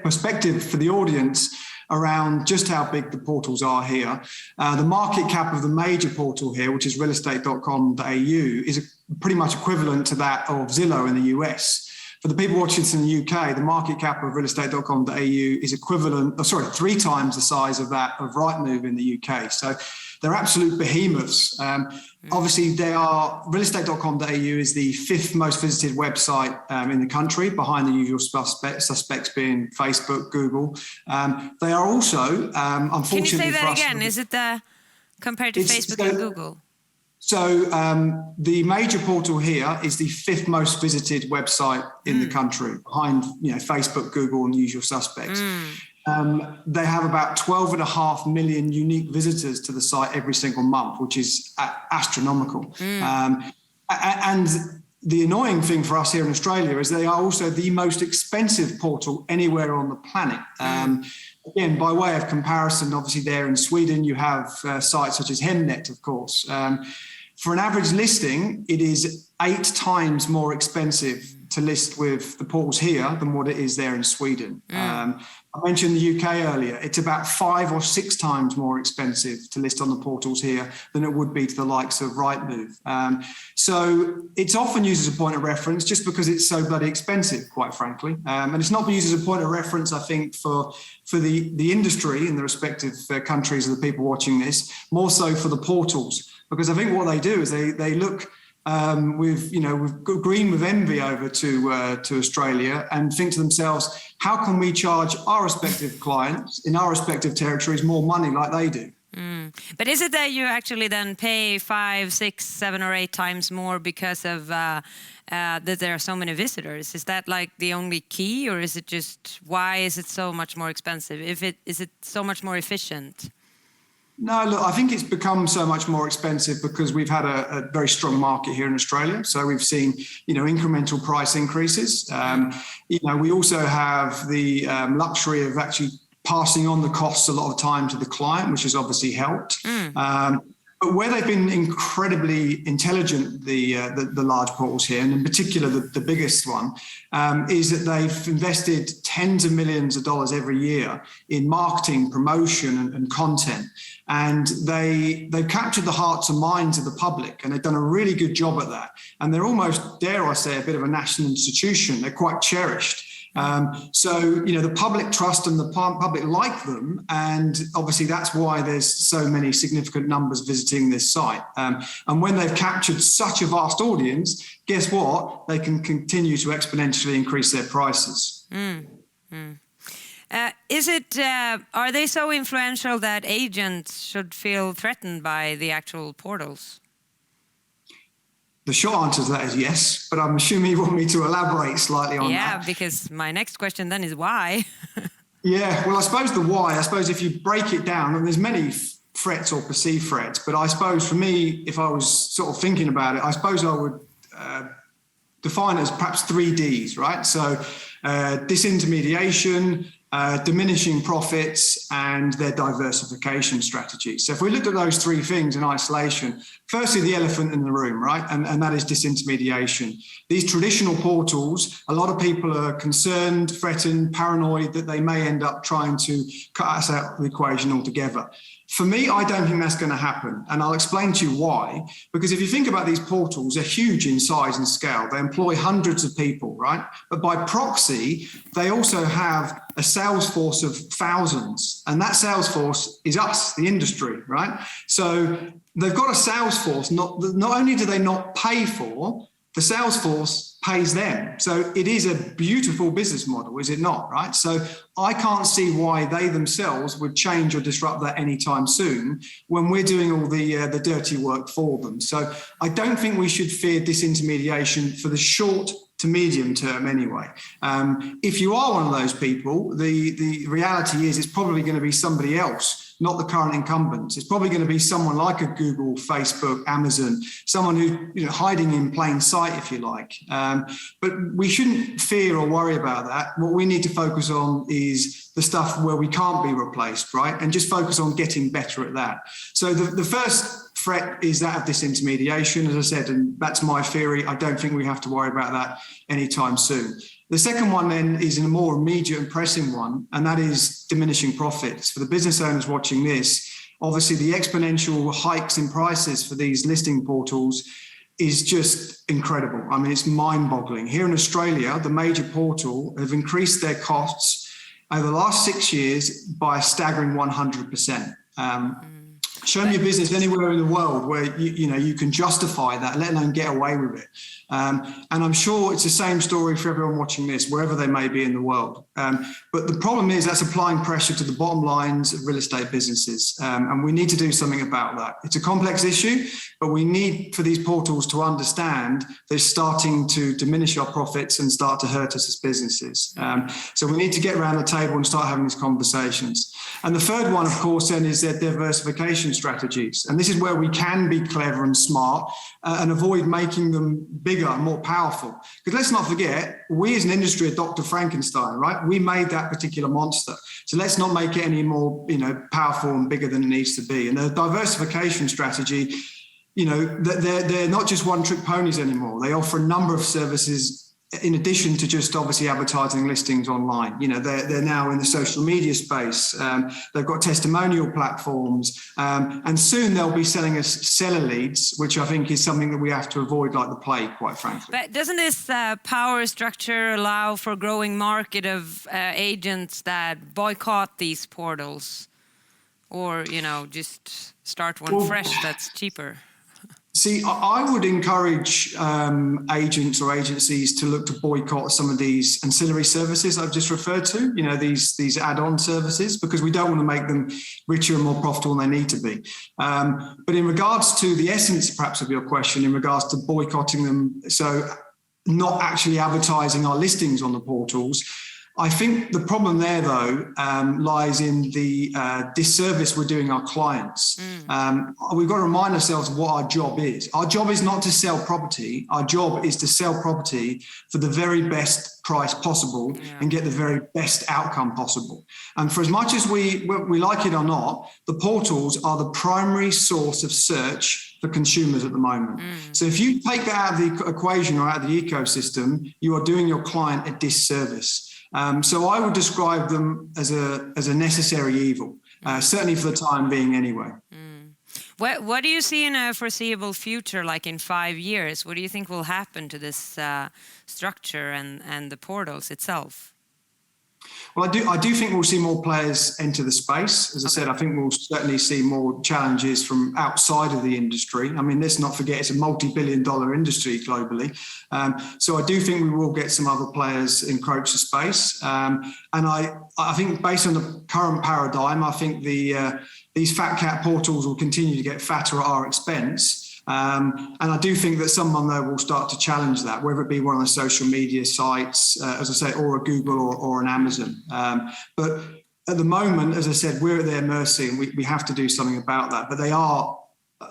perspective for the audience around just how big the portals are here. The market cap of the major portal here, which is realestate.com.au, is pretty much equivalent to that of Zillow in the US. For the people watching this in the UK, the market cap of realestate.com.au is equivalent, 3 times the size of that of Rightmove in the UK. So they're absolute behemoths. Obviously, realestate.com.au is the 5th most visited website in the country, behind the usual suspects being Facebook, Google. They are also, unfortunately, can you say that again? Is it compared to Facebook and Google? So the major portal here is the 5th most visited website in the country, behind Facebook, Google, and the usual suspects. They have about 12.5 million unique visitors to the site every single month, which is astronomical. And the annoying thing for us here in Australia is they are also the most expensive portal anywhere on the planet. Again, by way of comparison, obviously there in Sweden, you have sites such as Hemnet, of course. For an average listing, it is 8 times more expensive to list with the portals here than what it is there in Sweden. I mentioned the UK earlier. It's about 5 or 6 times more expensive to list on the portals here than it would be to the likes of Rightmove. So it's often used as a point of reference just because it's so bloody expensive, quite frankly. And it's not used as a point of reference, I think, for the industry in the respective countries of the people watching this, more so for the portals. Because I think what they do is they look with green with envy over to Australia and think to themselves, how can we charge our respective clients in our respective territories more money like they do? But is it that you actually then pay 5, 6, 7 or 8 times more because of that there are so many visitors? Is that like the only key, or is it just why is it so much more expensive? Is it so much more efficient? No, look, I think it's become so much more expensive because we've had a very strong market here in Australia. So we've seen, incremental price increases. We also have the luxury of actually passing on the costs a lot of time to the client, which has obviously helped. But where they've been incredibly intelligent, the large portals here, and in particular the biggest one, is that they've invested tens of millions of dollars every year in marketing, promotion, and content. And they've captured the hearts and minds of the public, and they've done a really good job at that. And they're almost, dare I say, a bit of a national institution. They're quite cherished. So, the public trust them, the public like them, and obviously that's why there's so many significant numbers visiting this site. And when they've captured such a vast audience, guess what? They can continue to exponentially increase their prices. Are they so influential that agents should feel threatened by the actual portals? The short answer to that is yes, but I'm assuming you want me to elaborate slightly on that. Yeah, because my next question then is why? Yeah, well, I suppose if you break it down, and there's many threats or perceived threats, but I suppose for me, if I was sort of thinking about it, I suppose I would define it as perhaps 3 Ds, right? So disintermediation, diminishing profits, and their diversification strategies. So if we looked at those 3 things in isolation, firstly, the elephant in the room, right? And that is disintermediation. These traditional portals, a lot of people are concerned, threatened, paranoid that they may end up trying to cut us out of the equation altogether. For me, I don't think that's going to happen. And I'll explain to you why. Because if you think about these portals, they're huge in size and scale. They employ hundreds of people, right? But by proxy, they also have a sales force of thousands. And that sales force is us, the industry, right? So they've got a sales force. Not only do they not pay for, the sales force pays them. So it is a beautiful business model, is it not, right? So I can't see why they themselves would change or disrupt that anytime soon when we're doing all the dirty work for them. So I don't think we should fear disintermediation for the short to medium term anyway. If you are one of those people, the reality is it's probably going to be somebody else, not the current incumbents. It's probably going to be someone like a Google, Facebook, Amazon, someone who's hiding in plain sight, if you like. But we shouldn't fear or worry about that. What we need to focus on is the stuff where we can't be replaced, right? And just focus on getting better at that. So the first threat is that of disintermediation, as I said, and that's my theory. I don't think we have to worry about that anytime soon. The second one then is a more immediate and pressing one, and that is diminishing profits. For the business owners watching this, obviously the exponential hikes in prices for these listing portals is just incredible. I mean, it's mind-boggling. Here in Australia, the major portal have increased their costs over the last 6 years by a staggering 100%. Show me a business anywhere in the world where you can justify that, let alone get away with it. And I'm sure it's the same story for everyone watching this, wherever they may be in the world. But the problem is that's applying pressure to the bottom lines of real estate businesses. And we need to do something about that. It's a complex issue, but we need for these portals to understand they're starting to diminish our profits and start to hurt us as businesses. So we need to get around the table and start having these conversations. And the third one, of course, then is their diversification strategies. And this is where we can be clever and smart and avoid making them bigger and more powerful. Because let's not forget, we as an industry are Dr. Frankenstein, right? We made that particular monster. So let's not make it any more, powerful and bigger than it needs to be. And the diversification strategy, they're not just one-trick ponies anymore. They offer a number of services in addition to just obviously advertising listings online. They're now in the social media space. They've got testimonial platforms, and soon they'll be selling us seller leads, which I think is something that we have to avoid like the plague, quite frankly. But doesn't this power structure allow for a growing market of agents that boycott these portals, or just start one fresh that's cheaper? See, I would encourage agents or agencies to look to boycott some of these ancillary services I've just referred to, these add-on services, because we don't want to make them richer and more profitable than they need to be. But in regards to the essence, perhaps, of your question, in regards to boycotting them, so not actually advertising our listings on the portals, I think the problem there, though, lies in the disservice we're doing our clients. We've got to remind ourselves of what our job is. Our job is not to sell property. Our job is to sell property for the very best price possible and get the very best outcome possible. And for as much as we like it or not, the portals are the primary source of search for consumers at the moment. So if you take that out of the equation or out of the ecosystem, you are doing your client a disservice. So I would describe them as a necessary evil, certainly for the time being anyway. What do you see in a foreseeable future, like in 5 years? What do you think will happen to this structure and the portals itself? Well, I do think we'll see more players enter the space. As I said, I think we'll certainly see more challenges from outside of the industry. I mean, let's not forget it's a multi-billion-dollar industry globally. So I do think we will get some other players encroach the space. And I think based on the current paradigm, I think these fat cat portals will continue to get fatter at our expense. And I do think that someone though will start to challenge that, whether it be one of the social media sites, as I say, or a Google or an Amazon. But at the moment, as I said, we're at their mercy and we have to do something about that. But they are,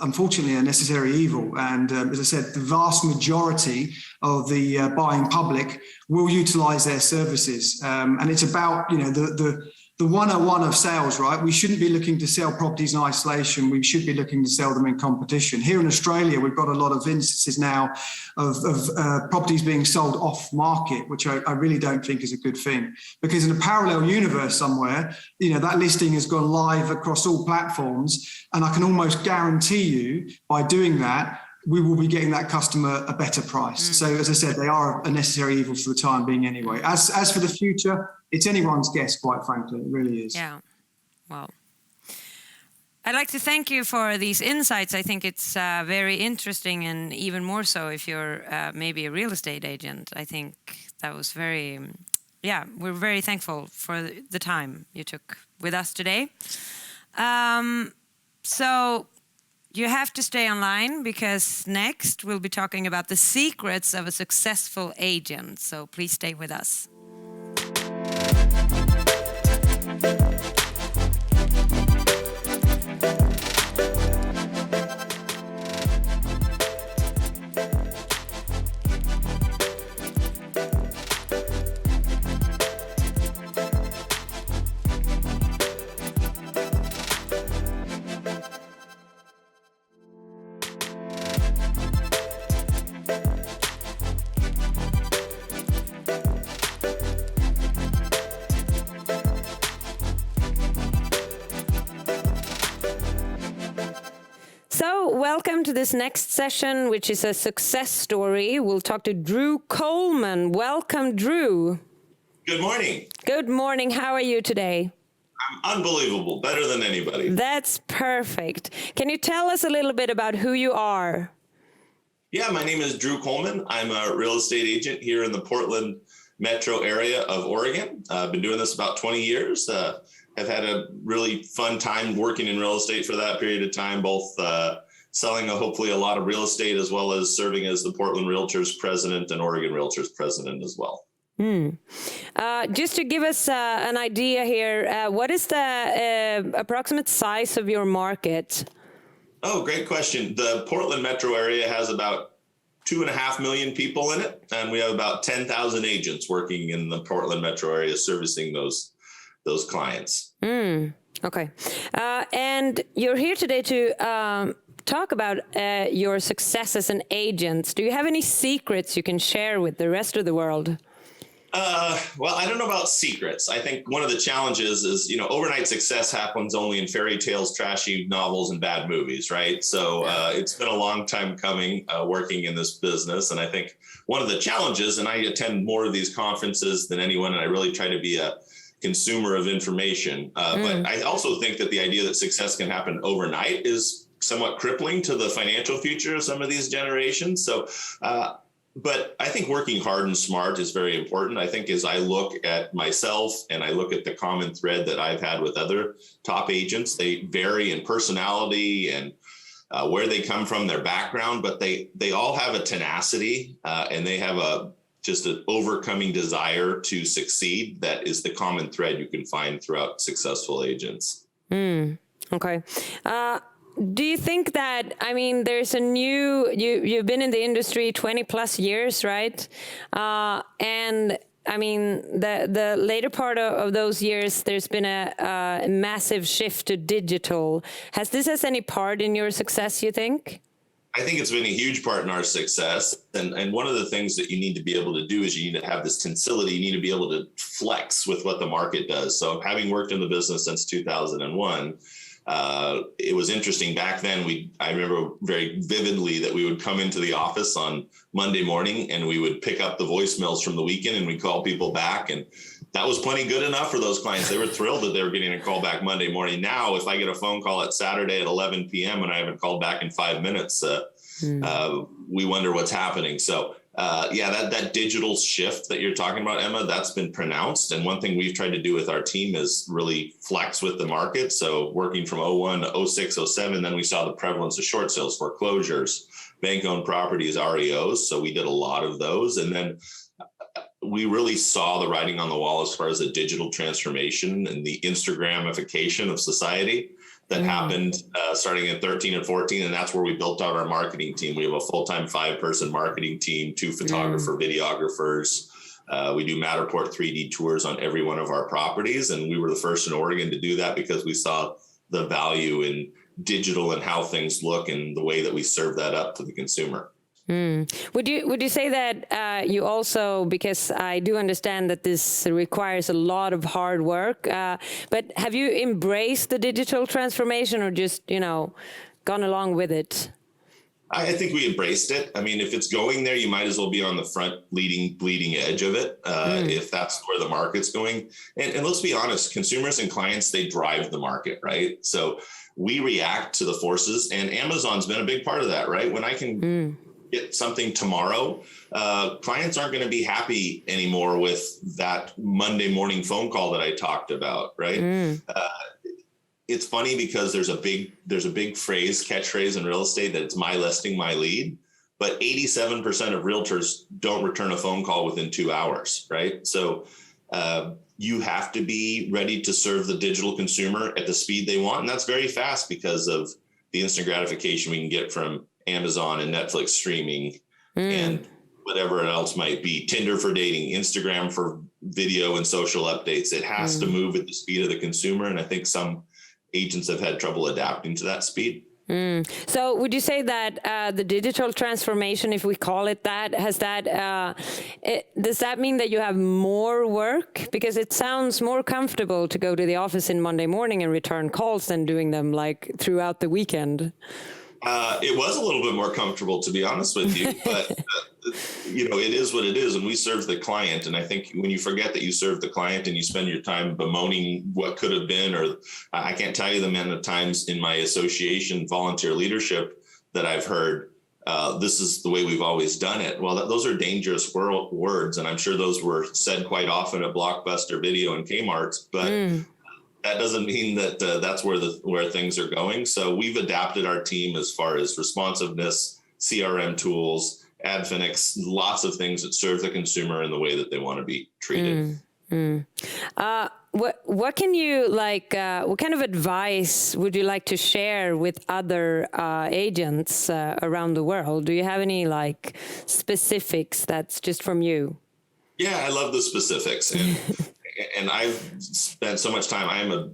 unfortunately, a necessary evil. And as I said, the vast majority of the buying public will utilize their services. And it's about, the 101 of sales, right? We shouldn't be looking to sell properties in isolation. We should be looking to sell them in competition. Here in Australia, we've got a lot of instances now of properties being sold off market, which I really don't think is a good thing. Because in a parallel universe somewhere, that listing has gone live across all platforms. And I can almost guarantee you by doing that, we will be getting that customer a better price. So as I said, they are a necessary evil for the time being anyway. As for the future, it's anyone's guess, quite frankly. It really is. Yeah. Well, I'd like to thank you for these insights. I think it's very interesting, and even more so if you're maybe a real estate agent. I think that was very, we're very thankful for the time you took with us today. So you have to stay online because next we'll be talking about the secrets of a successful agent. So please stay with us. Welcome to this next session, which is a success story. We'll talk to Drew Coleman. Welcome, Drew. Good morning. Good morning. How are you today? I'm unbelievable, better than anybody. That's perfect. Can you tell us a little bit about who you are? Yeah, my name is Drew Coleman. I'm a real estate agent here in the Portland metro area of Oregon. I've been doing this about 20 years. I've had a really fun time working in real estate for that period of time, both selling hopefully a lot of real estate as well as serving as the Portland Realtors president and Oregon Realtors president as well. Just to give us an idea here, what is the approximate size of your market? Oh, great question. The Portland metro area has about 2.5 million people in it, and we have about 10,000 agents working in the Portland metro area servicing those clients. Okay. And you're here today to talk about your success as an agent. Do you have any secrets you can share with the rest of the world? Well, I don't know about secrets. I think one of the challenges is, overnight success happens only in fairy tales, trashy novels, and bad movies, right? So it's been a long time coming working in this business. And I think one of the challenges, and I attend more of these conferences than anyone, and I really try to be a consumer of information. But I also think that the idea that success can happen overnight is somewhat crippling to the financial future of some of these generations. So, but I think working hard and smart is very important. I think as I look at myself and I look at the common thread that I've had with other top agents, they vary in personality and where they come from, their background, but they all have a tenacity and they have just an overcoming desire to succeed. That is the common thread you can find throughout successful agents. Okay. Do you think that, there's a new, you've been in the industry 20 plus years, right? And the later part of those years, there's been a massive shift to digital. Has this any part in your success, you think? I think it's been a huge part in our success. And one of the things that you need to be able to do is you need to have this tenacity. You need to be able to flex with what the market does. So having worked in the business since 2001, it was interesting back then. I remember very vividly that we would come into the office on Monday morning and we would pick up the voicemails from the weekend and we'd call people back. And that was plenty good enough for those clients. They were thrilled that they were getting a call back Monday morning. Now, if I get a phone call at Saturday at 11 p.m. and I haven't called back in 5 minutes, we wonder what's happening. So that digital shift that you're talking about, Emma, that's been pronounced. And one thing we've tried to do with our team is really flex with the market. So working from 01 to 06, 07, then we saw the prevalence of short sales, foreclosures, bank-owned properties, REOs. So we did a lot of those. And then we really saw the writing on the wall as far as the digital transformation and the Instagramification of society that happened starting in 13 and 14. And that's where we built out our marketing team. We have a full-time 5-person marketing team, 2 photographer, videographers. We do Matterport 3D tours on every one of our properties. And we were the first in Oregon to do that because we saw the value in digital and how things look and the way that we serve that up to the consumer. Would you say that you also, because I do understand that this requires a lot of hard work, but have you embraced the digital transformation or just, gone along with it? I think we embraced it. If it's going there, you might as well be on the front bleeding edge of it, if that's where the market's going. And let's be honest, consumers and clients, they drive the market, right? So we react to the forces, and Amazon's been a big part of that, right? When I can get something tomorrow, clients aren't going to be happy anymore with that Monday morning phone call that I talked about, right? It's funny because there's a big catchphrase in real estate that it's my listing, my lead, but 87% of realtors don't return a phone call within 2 hours, right? So you have to be ready to serve the digital consumer at the speed they want. And that's very fast because of the instant gratification we can get from Amazon and Netflix streaming and whatever else might be, Tinder for dating, Instagram for video and social updates. It has to move at the speed of the consumer. And I think some agents have had trouble adapting to that speed. So would you say that the digital transformation, if we call it that, does that mean that you have more work? Because it sounds more comfortable to go to the office in Monday morning and return calls than doing them like throughout the weekend. It was a little bit more comfortable, to be honest with you, but it is what it is, and we serve the client. And I think when you forget that you serve the client and you spend your time bemoaning what could have been, or I can't tell you the amount of times in my association volunteer leadership that I've heard, this is the way we've always done it. Well, those are dangerous words, and I'm sure those were said quite often at Blockbuster Video and Kmart's, but that doesn't mean that that's where things are going. So we've adapted our team as far as responsiveness, CRM tools, Adfenix, lots of things that serve the consumer in the way that they want to be treated. What can you what kind of advice would you like to share with other agents around the world? Do you have any specifics that's just from you? Yeah, I love the specifics. And I've spent so much time. I am a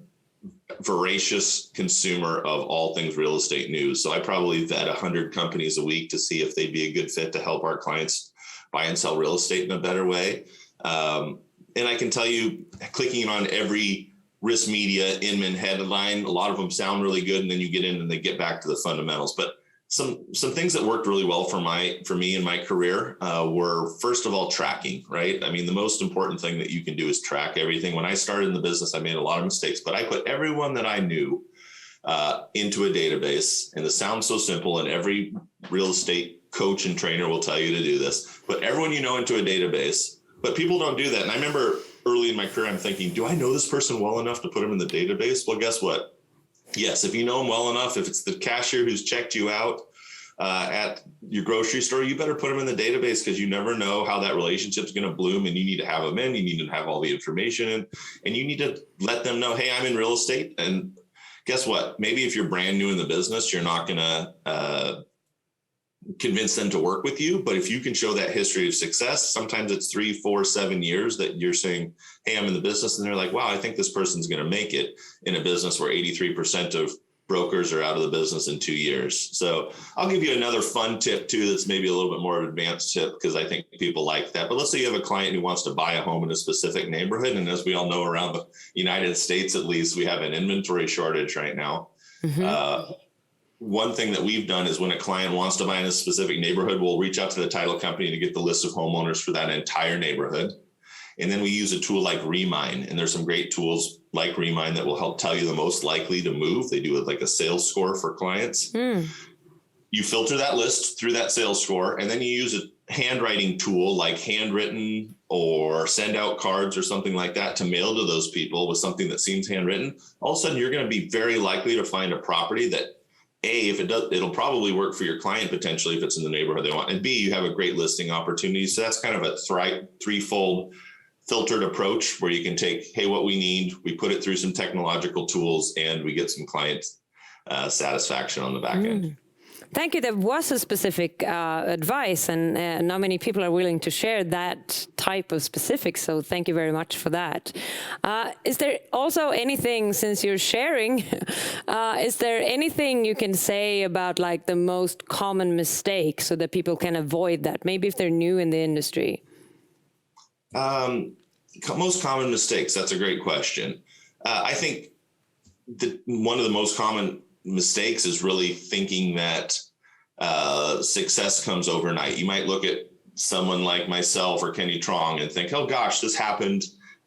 voracious consumer of all things real estate news. So I probably vet 100 companies a week to see if they'd be a good fit to help our clients buy and sell real estate in a better way. And I can tell you, clicking on every risk media Inman headline, a lot of them sound really good, and then you get in and they get back to the fundamentals. But some things that worked really well for me in my career were, first of all, tracking, right? I mean, the most important thing that you can do is track everything. When I started in the business, I made a lot of mistakes, but I put everyone that I knew into a database. And this sounds so simple, and every real estate coach and trainer will tell you to do this. Put everyone you know into a database, but people don't do that. And I remember early in my career, I'm thinking, do I know this person well enough to put them in the database? Well, guess what? Yes, if you know them well enough, if it's the cashier who's checked you out at your grocery store, you better put them in the database, because you never know how that relationship's going to bloom, and you need to have them in. You need to have all the information in, and you need to let them know, hey, I'm in real estate. And guess what? Maybe if you're brand new in the business, you're not going to convince them to work with you. But if you can show that history of success, sometimes it's 3, 4, 7 years that you're saying, hey, I'm in the business. And they're like, wow, I think this person's going to make it in a business where 83% of brokers are out of the business in 2 years. So I'll give you another fun tip too, that's maybe a little bit more of an advanced tip, because I think people like that. But let's say you have a client who wants to buy a home in a specific neighborhood. And as we all know, around the United States, at least, we have an inventory shortage right now. One thing that we've done is when a client wants to buy in a specific neighborhood, we'll reach out to the title company to get the list of homeowners for that entire neighborhood. And then we use a tool like Remine. And there's some great tools like Remine that will help tell you the most likely to move. They do it like a sales score for clients. You filter that list through that sales score, and then you use a handwriting tool like Handwritten or Send Out Cards or something like that to mail to those people with something that seems handwritten. All of a sudden, you're going to be very likely to find a property that, A, if it does, it'll probably work for your client potentially if it's in the neighborhood they want. And B, you have a great listing opportunity. So that's kind of a threefold filtered approach where you can take, hey, what we need, we put it through some technological tools, and we get some client satisfaction on the back end. Thank you. That was a specific advice, and not many people are willing to share that type of specifics. So thank you very much for that. Is there also anything, since you're sharing, is there anything you can say about the most common mistakes so that people can avoid that? Maybe if they're new in the industry. Most common mistakes. That's a great question. I think one of the most common mistakes is really thinking that success comes overnight. You might look at someone like myself or Kenny Trong and think, oh gosh, this happened.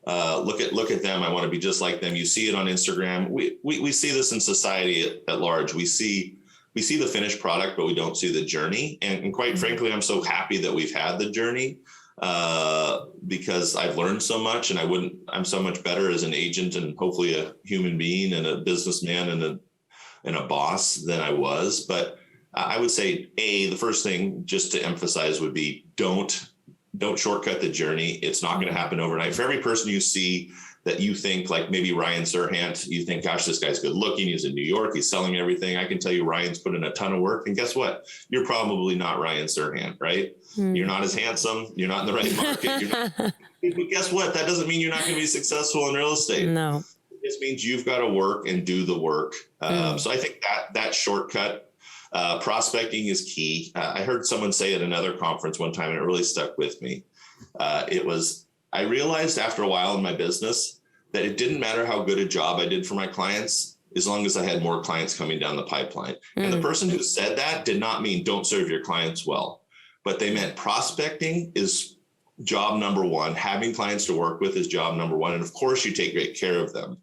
Look at them. I want to be just like them. You see it on Instagram. We see this in society at large. We see the finished product, but we don't see the journey. And quite frankly, I'm so happy that we've had the journey because I've learned so much, and I'm so much better as an agent and hopefully a human being and a businessman and a boss than I was. But I would say, the first thing just to emphasize would be don't shortcut the journey. It's not going to happen overnight. For every person you see that you think, like maybe Ryan Serhant, you think, gosh, this guy's good looking. He's in New York. He's selling everything. I can tell you Ryan's put in a ton of work. And guess what? You're probably not Ryan Serhant, right? You're not as handsome. You're not in the right market. But guess what? That doesn't mean you're not going to be successful in real estate. No. This means you've got to work and do the work. So I think that shortcut prospecting is key. I heard someone say at another conference one time, and it really stuck with me. I realized after a while in my business that it didn't matter how good a job I did for my clients. as long as I had more clients coming down the pipeline. And the person who said that did not mean don't serve your clients well, but they meant prospecting is job number one. Having clients to work with is job number one. And of course you take great care of them.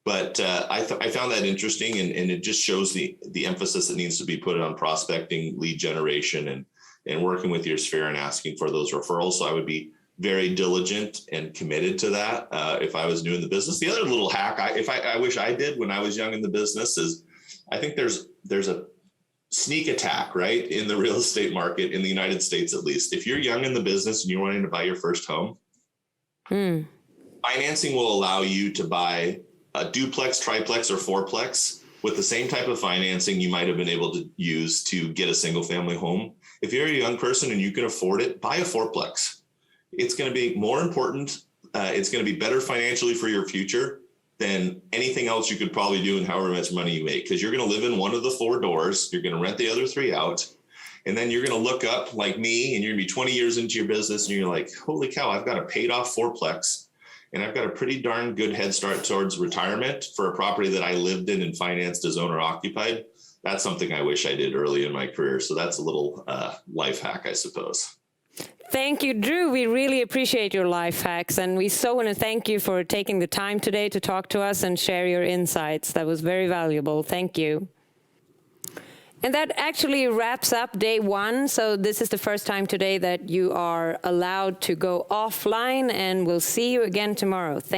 But I found that interesting, and it just shows the emphasis that needs to be put on prospecting, lead generation, and working with your sphere and asking for those referrals. So I would be very diligent and committed to that if I was new in the business. The other little hack I wish I did when I was young in the business is I think there's a sneak attack, right, in the real estate market in the United States, at least. If you're young in the business and you're wanting to buy your first home, financing will allow you to buy a duplex, triplex, or fourplex with the same type of financing you might have been able to use to get a single family home. If you're a young person and you can afford it, buy a fourplex. It's going to be more important. It's going to be better financially for your future than anything else you could probably do and however much money you make, because you're going to live in one of the 4 doors. You're going to rent the other 3 out. And then you're going to look up like me and you're going to be 20 years into your business and you're like, holy cow, I've got a paid off fourplex. And I've got a pretty darn good head start towards retirement for a property that I lived in and financed as owner occupied. That's something I wish I did early in my career. So that's a little life hack, I suppose. Thank you, Drew. We really appreciate your life hacks. And we so want to thank you for taking the time today to talk to us and share your insights. That was very valuable. Thank you. And that actually wraps up day 1. So this is the first time today that you are allowed to go offline, and we'll see you again tomorrow. Thank you.